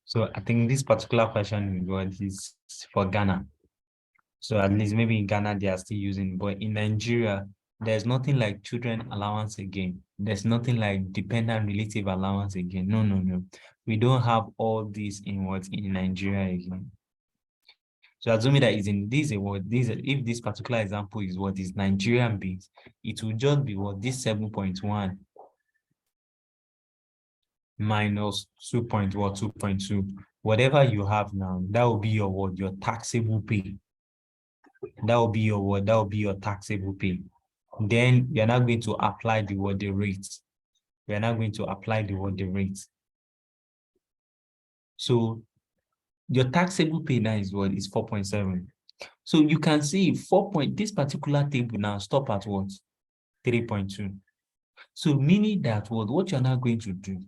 So I think this particular question is for Ghana. So at least maybe in Ghana they are still using, but in Nigeria, there's nothing like children allowance again. There's nothing like dependent relative allowance again. No, no, no. We don't have all these in what in Nigeria again. So assuming that is in this what this, if this particular example is what is Nigerian based, it will just be what, this 7.1 minus 2.2. Whatever you have now, that will be your what? Your taxable pay. That will be your what? That will be your taxable pay. Then you're not going to apply the what? The rate. We're not going to apply the what? The rate. So your taxable pay now is what? Is 4.7. So you can see this particular table now stop at what? 3.2. So meaning that what you're now going to do,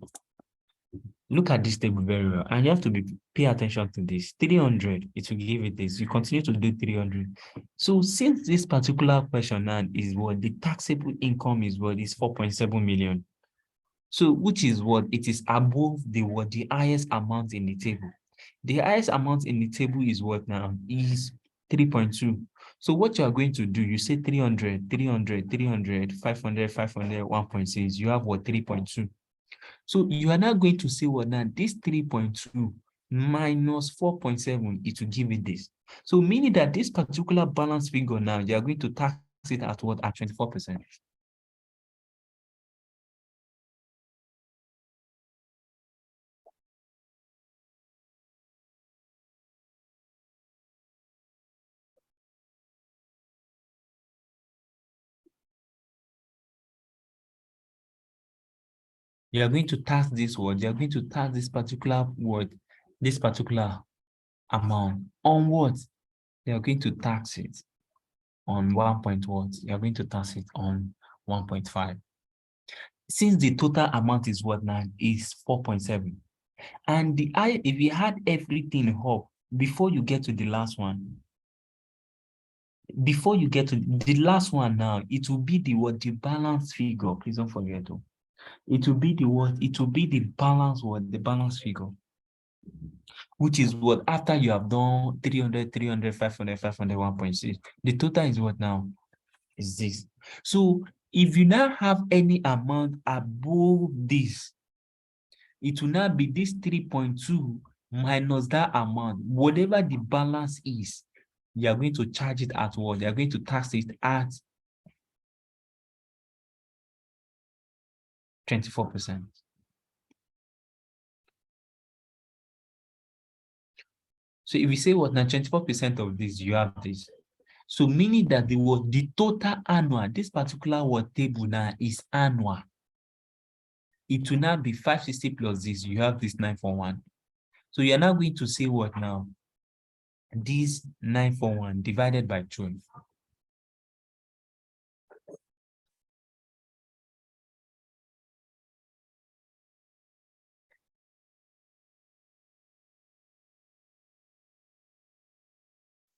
look at this table very well, and you have to pay attention to this. 300, it will give it this. You continue to do 300. So since this particular question now is what the taxable income is what is 4.7 million. So which is what it is above the highest amount in the table. The highest amount in the table is what now is 3.2. So what you are going to do, you say 300, 300, 300, 500, 500, 1.6. You have what 3.2. So you are now going to say what now this 3.2 minus 4.7, it will give it this. So meaning that this particular balance figure now, you are going to tax it at what? At 24%. You are going to tax this word. You are going to tax this particular word, this particular amount on what? You are going to tax it on 1 point what? You are going to tax it on 1.5. Since the total amount is what now? Is 4.7. And if you had everything up before you get to the last one, before you get to the last one now, it will be the what? The balance figure. Please don't forget to. It will be the what? It will be the balance what? The balance figure. Which is what after you have done 300, 300, 500, 500, 1.6. The total is what now? Is this. So if you now have any amount above this, it will now be this 3.2 minus that amount. Whatever the balance is, you are going to charge it at what? They are going to tax it at 24%. So if you say what now 24% of this, you have this. So meaning that the total annual, this particular what table now is annual. It will now be 560 plus this. You have this 941. So you're now going to say what now? This 941 divided by 12.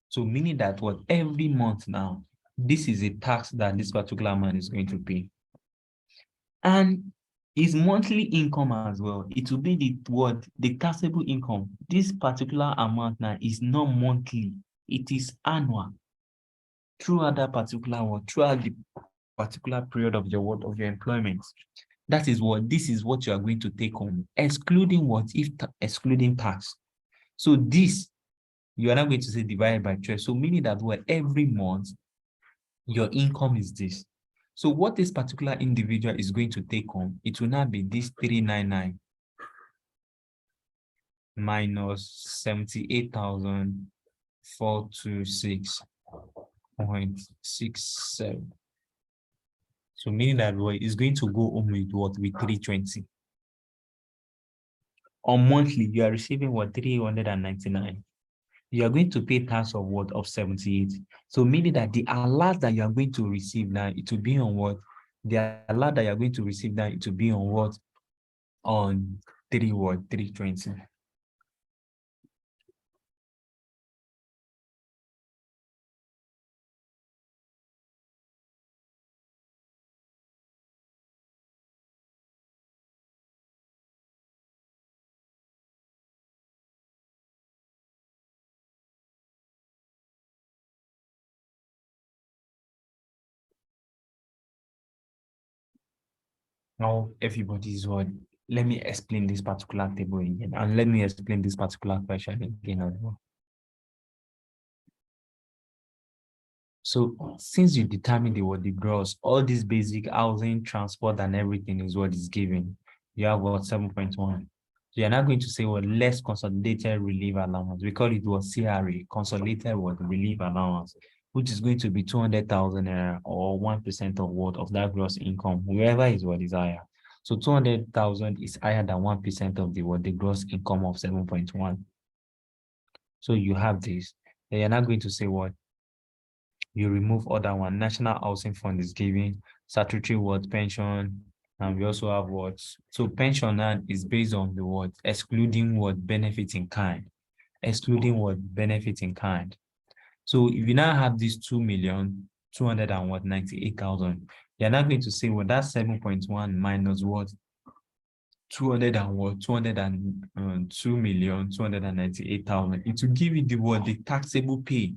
So meaning that what every month now, this is a tax that this particular man is going to pay. And his monthly income as well, it will be the taxable income. This particular amount now is not monthly, it is annual. Throughout that particular throughout the particular period of your employment. This is what you are going to take home, excluding what? Excluding tax. So this, you are not going to say divided by 12. So meaning that every month, your income is this. So what this particular individual is going to take home, it will not be this 399 minus 78,426.67. So meaning that is going to go home with what? With 320. On monthly, you are receiving what? 399. You are going to pay tax of what? Of 78. So meaning that the alert that you are going to receive now, it will be on what? The alert that you are going to receive now, it will be on what? On 320. Now everybody's what? Let me explain this particular table again, and let me explain this particular question again as well. So since you determine the gross, all these basic housing, transport, and everything is what is given. You have what, 7.1. So you're not going to say, well, less consolidated relief allowance. We call it what, CRA, consolidated what, relief allowance, which is going to be 200,000 naira or 1% of what, of that gross income, whoever is what is higher. So 200,000 is higher than 1% of the what, the gross income of 7.1. So you have this. Then you're not going to say what, you remove other one. National Housing Fund is giving statutory what, pension, and we also have what. So pension now is based on the what, excluding what, benefit in kind, excluding what, benefit in kind. So if you now have this 2,200 and what, 98,000, you're not going to say, well, that's 7.1 minus what, 200 and what, 2,298,000. It will give you the what, the taxable pay.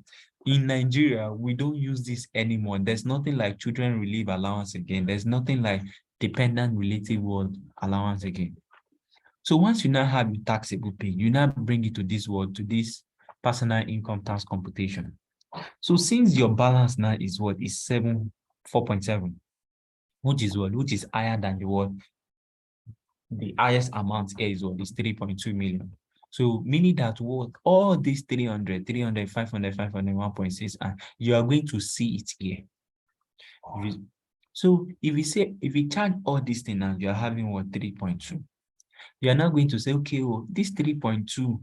In Nigeria, we don't use this anymore. There's nothing like children relief allowance again. There's nothing like dependent relative world allowance again. So once you now have your taxable pay, you now bring it to this world, to this personal income tax computation. So since your balance now is what, is 4.7, which is what, which is higher than the what, the highest amount here is what, is 3.2 million. So meaning that what, all these 300, 300, 500, 500, 1.6, and you are going to see it here. So if you say, if you charge all these things and you are having what, 3.2, you are now going to say, okay, oh, this 3.2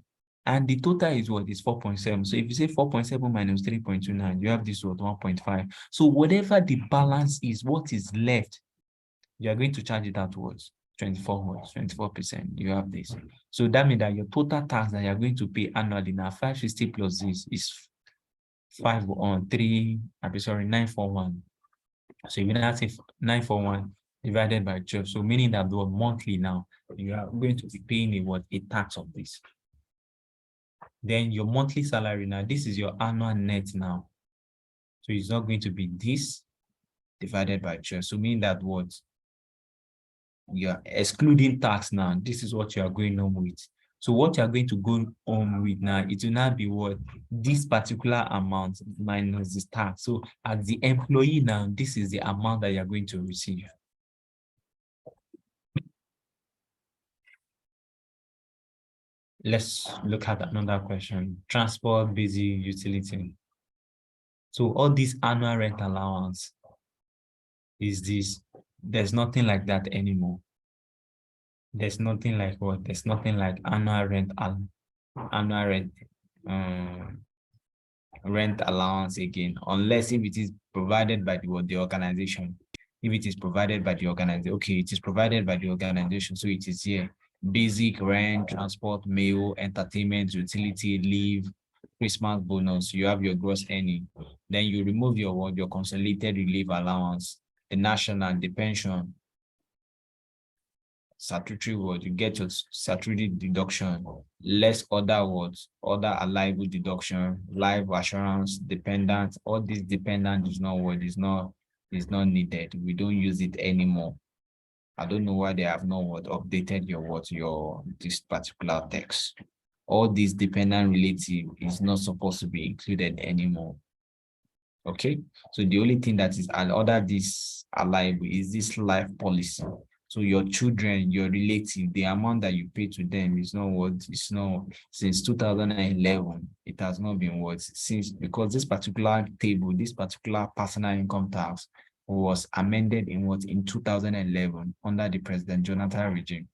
and the total is what, is 4.7. So if you say 4.7 minus 3.29, you have this what, 1.5. So whatever the balance is, what is left, you are going to charge it outwards. 24%. You have this. So that means that your total tax that you're going to pay annually now, 560 plus this is 941. So if you now say 941 divided by 12, so meaning that the monthly now, you are going to be paying a tax of this. Then your monthly salary now, this is your annual net now. So it's not going to be this divided by 12. So meaning that what, you're excluding tax now, this is what you are going on with. So what you are going to go on with now, it will not be what, this particular amount minus this tax. So as the employee now, this is the amount that you're going to receive. Let's look at another question. Transport, basic utility. So all this annual rent allowance is this. There's nothing like that anymore. There's nothing like what? There's nothing like annual rent rent allowance again, unless if it is provided by the organization. If it is provided by the organization, okay, it is provided by the organization, so it is here. Basic rent, transport, meal, entertainment, utility, leave, Christmas bonus, you have your gross earning. Then you remove your consolidated relief allowance, the national, the pension, statutory word, you get your statutory deduction, less other words, other allowable deduction, life assurance, dependent, all this dependent is not what is not needed. We don't use it anymore. I don't know why they have not updated your this particular text. All this dependent relative is not supposed to be included anymore. Okay, so the only thing that is under this allowable is this life policy. So your children, your relative, the amount that you pay to them is not what, it's not, since 2011, it has not been what, since, because this particular table, this particular personal income tax was amended in what, in 2011 under the President Jonathan regime.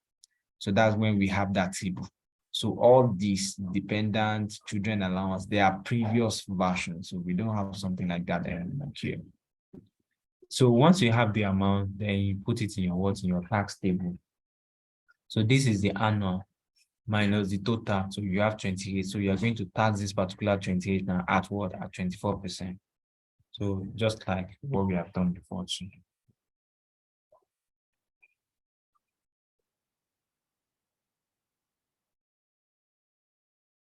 So that's when we have that table. So all these dependent children allowance, they are previous versions. So we don't have something like that anymore here. So once you have the amount, then you put it in your tax table. So this is the annual minus the total. So you have 28. So you are going to tax this particular 28 now at what? At 24%. So just like what we have done before too.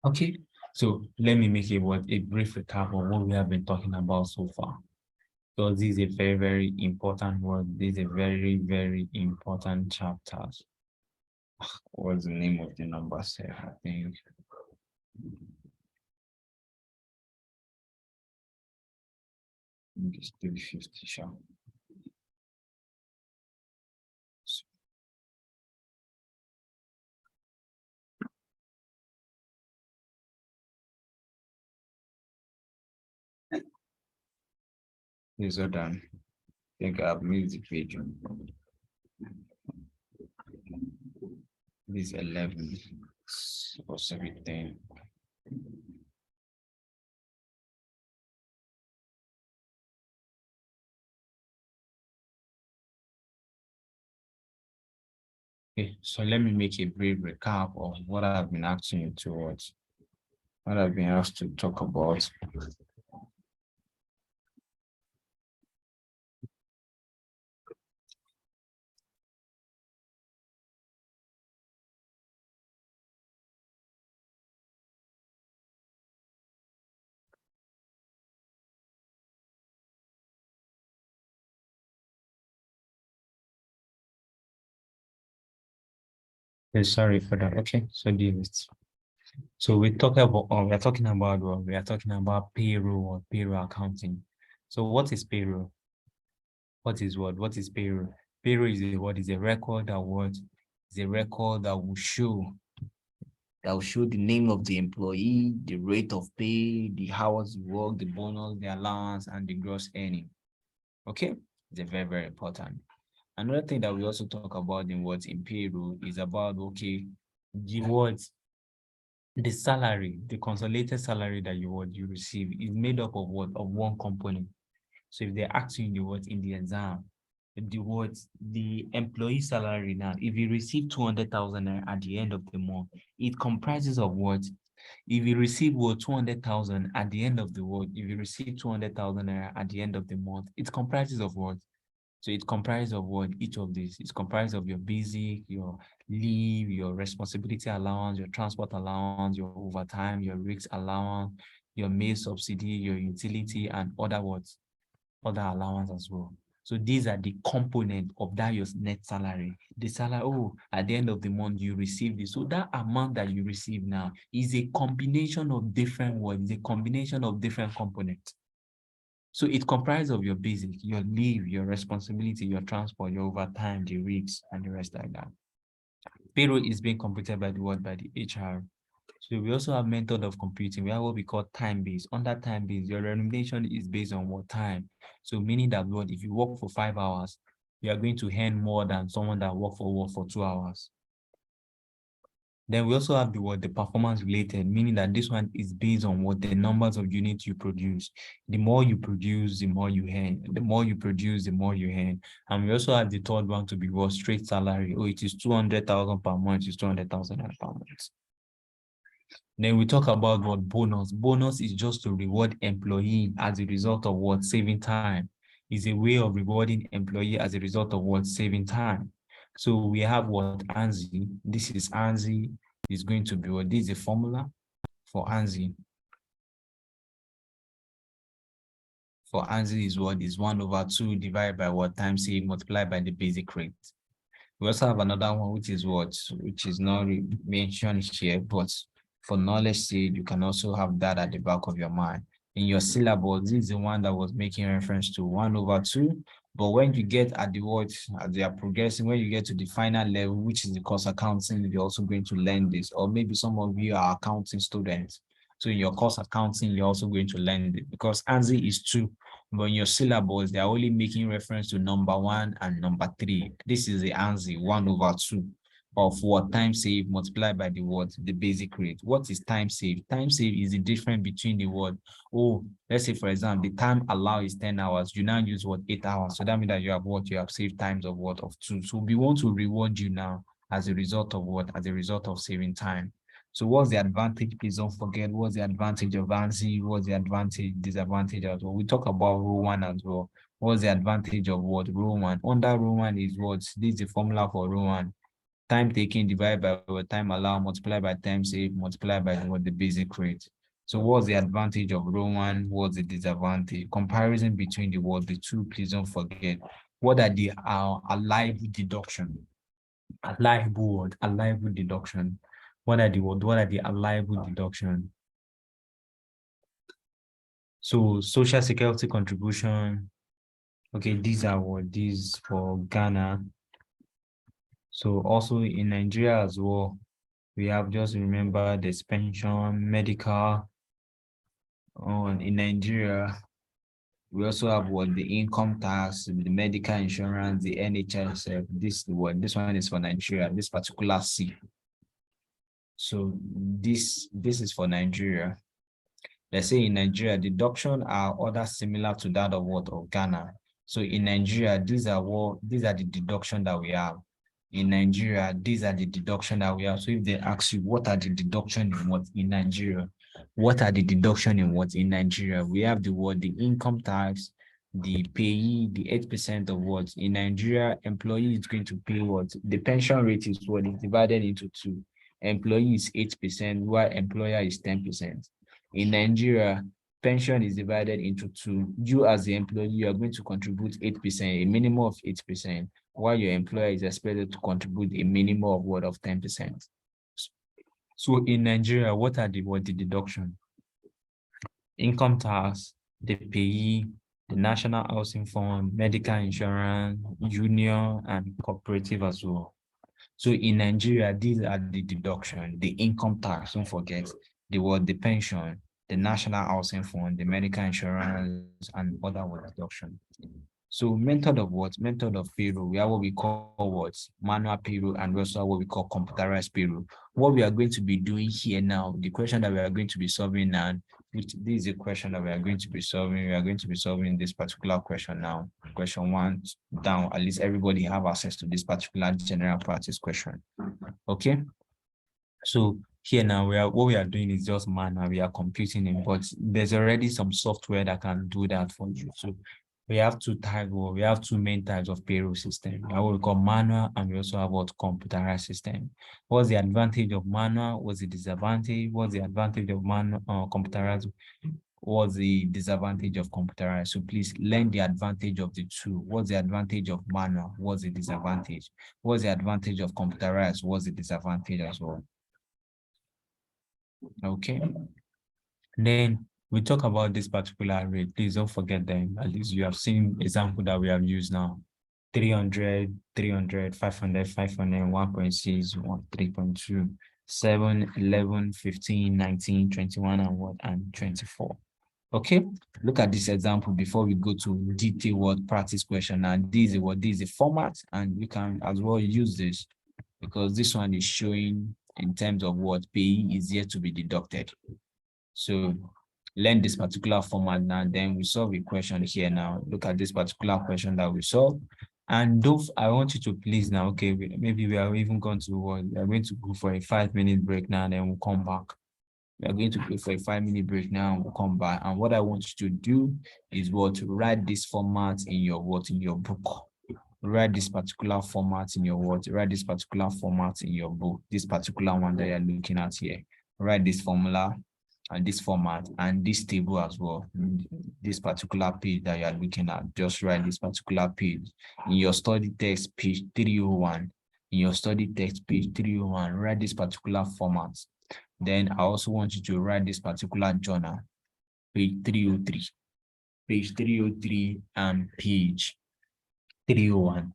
Okay, so let me make a brief recap of what we have been talking about so far. So this is a very, very important word. This is a very, very important chapter. What's the name of the number, sir? I think it's 350. This is done. I think I've moved the page. This 11 or 17. Okay, so let me make a brief recap of what I've been asking you towards, what I've been asked to talk about. Okay, sorry for that. Okay, so this. So we talk about, we are talking about what? We are talking about payroll or payroll accounting. So what is payroll? What is what? What is payroll? Payroll is a what? Is a record that what? Is a record that will show the name of the employee, the rate of pay, the hours work, the bonus, the allowance, and the gross earning. Okay, it's very, very important. Another thing that we also talk about in what's in payroll is about, okay, the words, the salary, the consolidated salary that you receive is made up of what? Of one component. So if they're asking you what in the exam, the employee salary now, if you receive 200,000 at the end of the month, it comprises of what? If you receive what 200,000 at the end of the month, if you receive 200,000 at the end of the month, it comprises of what? So it comprises of what? Each of these. It's comprised of your basic, your leave, your responsibility allowance, your transport allowance, your overtime, your risk allowance, your meal subsidy, your utility, and other words, other allowance as well. So these are the component of that your net salary. The salary, oh, at the end of the month, you receive this. So that amount that you receive now is a combination of different words, a combination of different components. So it comprises of your basic, your leave, your responsibility, your transport, your overtime, the risks, and the rest like that. Payroll is being computed by the what? By the HR. So we also have method of computing. We have what we call time-based. Under time-based, your remuneration is based on what time. So meaning that what if you work for 5 hours, you are going to earn more than someone that work for 2 hours. Then we also have the performance related, meaning that this one is based on what the numbers of units you produce. The more you produce, the more you earn. The more you produce, the more you earn. And we also have the third one to be what straight salary. Oh, it is 200,000 per month. It's 200,000 per month. Then we talk about what bonus. Bonus is just to reward employee as a result of what saving time. Is a way of rewarding employee as a result of what saving time. So we have what ANSI. This is ANSI is going to be what this is a formula for ANSI. For ANSI is what is 1/2 divided by what time saved multiplied by the basic rate. We also have another one, which is what, which is not mentioned here, but for knowledge sake, you can also have that at the back of your mind. In your syllabus, this is the one that was making reference to 1/2. But when you get at the words, as they are progressing, when you get to the final level, which is the course accounting, you're also going to learn this. Or maybe some of you are accounting students. So in your course accounting, you're also going to learn it because ANSI is 2. But in your syllabus, they're only making reference to number 1 and number 3. This is the ANSI 1/2 of what time saved multiplied by the what the basic rate. What is time saved? Time saved is the difference between the word. Oh, let's say for example, the time allowed is 10 hours. You now use what 8 hours. So that means that you have what you have saved times of what of 2. So we want to reward you now as a result of what? As a result of saving time. So what's the advantage? Please don't forget what's the advantage of ANSI, what's the advantage, disadvantage as well. We talk about rule 1 as well. What's the advantage of what? Rule 1. Under rule 1 is what? This is the formula for rule 1. Time taken divided by what time allowed multiplied by time saved multiplied by what the basic rate. So what's the advantage of rule 1? What's the disadvantage? Comparison between the two, please don't forget. What are the allowable deduction? Allowable deduction. What are the allowable deduction? So social security contribution. Okay, these are what these for Ghana. So also in Nigeria as well, we have just remember this pension, medical. In Nigeria, We also have what the income tax, the medical insurance, the NHS. This one is for Nigeria. This particular C. So this is for Nigeria. Let's say in Nigeria, deduction are other similar to that of what of Ghana. So in Nigeria, these are the deduction that we have. In Nigeria, these are the deduction that we have. So if they ask you what are the deduction in what in Nigeria, what are the deduction in what in Nigeria? We have the income tax, the payee, the 8% of what in Nigeria, employee is going to pay what the pension rate is what is divided into two. Employee is 8%, while employer is 10%. In Nigeria, pension is divided into two. You as the employee, you are going to contribute 8%, a minimum of 8%, while your employer is expected to contribute a minimum of what of 10%. So in Nigeria, what are the deduction? Income tax, the payee, the National Housing Fund, medical insurance, union, and cooperative as well. So in Nigeria, these are the deduction, the income tax, don't forget, the pension, the National Housing Fund, the medical insurance, and other deduction. So method of what? Method of payroll. We have what we call what? Manual payroll, and we also have what we call computerized payroll. What we are going to be doing here now, the question that we are going to be solving now, which this is a question that we are going to be solving. We are going to be solving this particular question now. Question 1 down. At least everybody have access to this particular general practice question. Okay. So here now, what we are doing is just manual. We are computing it, but there's already some software that can do that for you. So we have two main types of payroll system. We have what we call manual, and we also have what computerized system. What's the advantage of manual? What's the disadvantage? What's the advantage of manual computerized? What's the disadvantage of computerized? So please learn the advantage of the two. What's the advantage of manual? What's the disadvantage? What's the advantage of computerized? What's the disadvantage as well? Okay. Then we talk about this particular rate. Please don't forget them. At least you have seen example that we have used now. 300, 300, 500, 500, 1.6, 3.2, 7, 11, 15, 19, 21, and what? And 24. Okay, look at this example before we go to detail what practice question. And this is a format, and you can as well use this because this one is showing in terms of what pay is yet to be deducted. So learn this particular format now, then we solve a question here now. Look at this particular question that we solve. And I want you to please now, okay, maybe we are even going to, we are going to go for a 5-minute break now, and then we'll come back. We are going to go for a 5-minute break now, and we'll come back. And what I want you to do is to write this format in your book. Write this particular format in your write this particular format in your book, this particular one that you're looking at here. Write this formula and this format and this table as well. This particular page that you're looking at, just write this particular page. In your study text, page 301. In your study text, page 301, write this particular format. Then I also want you to write this particular journal, page 303. Page 303 and page 301.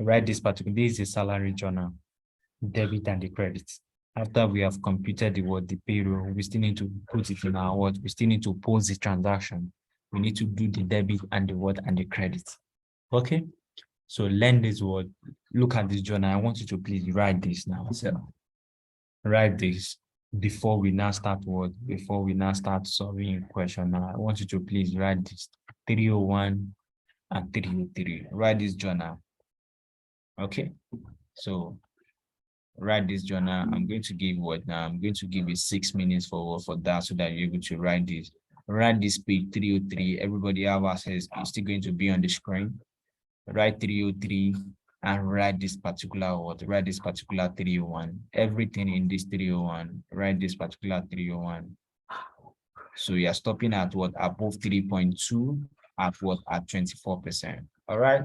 Write this particular, this is a salary journal, debit and the credits. After we have computed the payroll, we still need to put it in our we still need to post the transaction. We need to do the debit and the and the credit. Okay, so learn this word. Look at this journal. I want you to please write this now. So write this before we now start before we now start solving a question. Now I want you to please write this 301 and 303. Write this journal. Okay, so write this journal. I'm going to give now? I'm going to give you 6 minutes for that so that you're able to write this. Write this page 303. Everybody have access. It's still going to be on the screen. Write 303 and write this particular write this particular 301. Everything in this 301. Write this particular 301. So you are stopping at above 3.2 at at 24%. All right.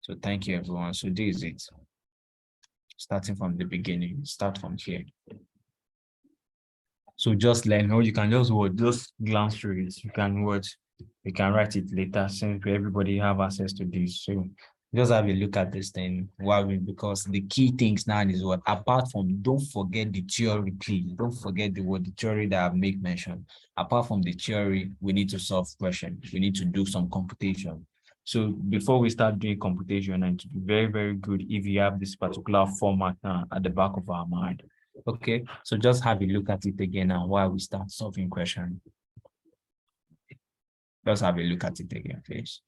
So thank you, everyone. So this is it. Starting from the beginning, start from here. So just learn how you can just glance through it. You can write it later since everybody have access to this. So Just have a look at this thing. Why? Because the key things now is what, apart from, don't forget the theory, please. Don't forget the theory that I make mention. Apart from the theory, we need to solve questions. We need to do some computation. So before we start doing computation, and to be very, very good if you have this particular format at the back of our mind. Okay, so just have a look at it again now while we start solving questions. Just have a look at it again, please.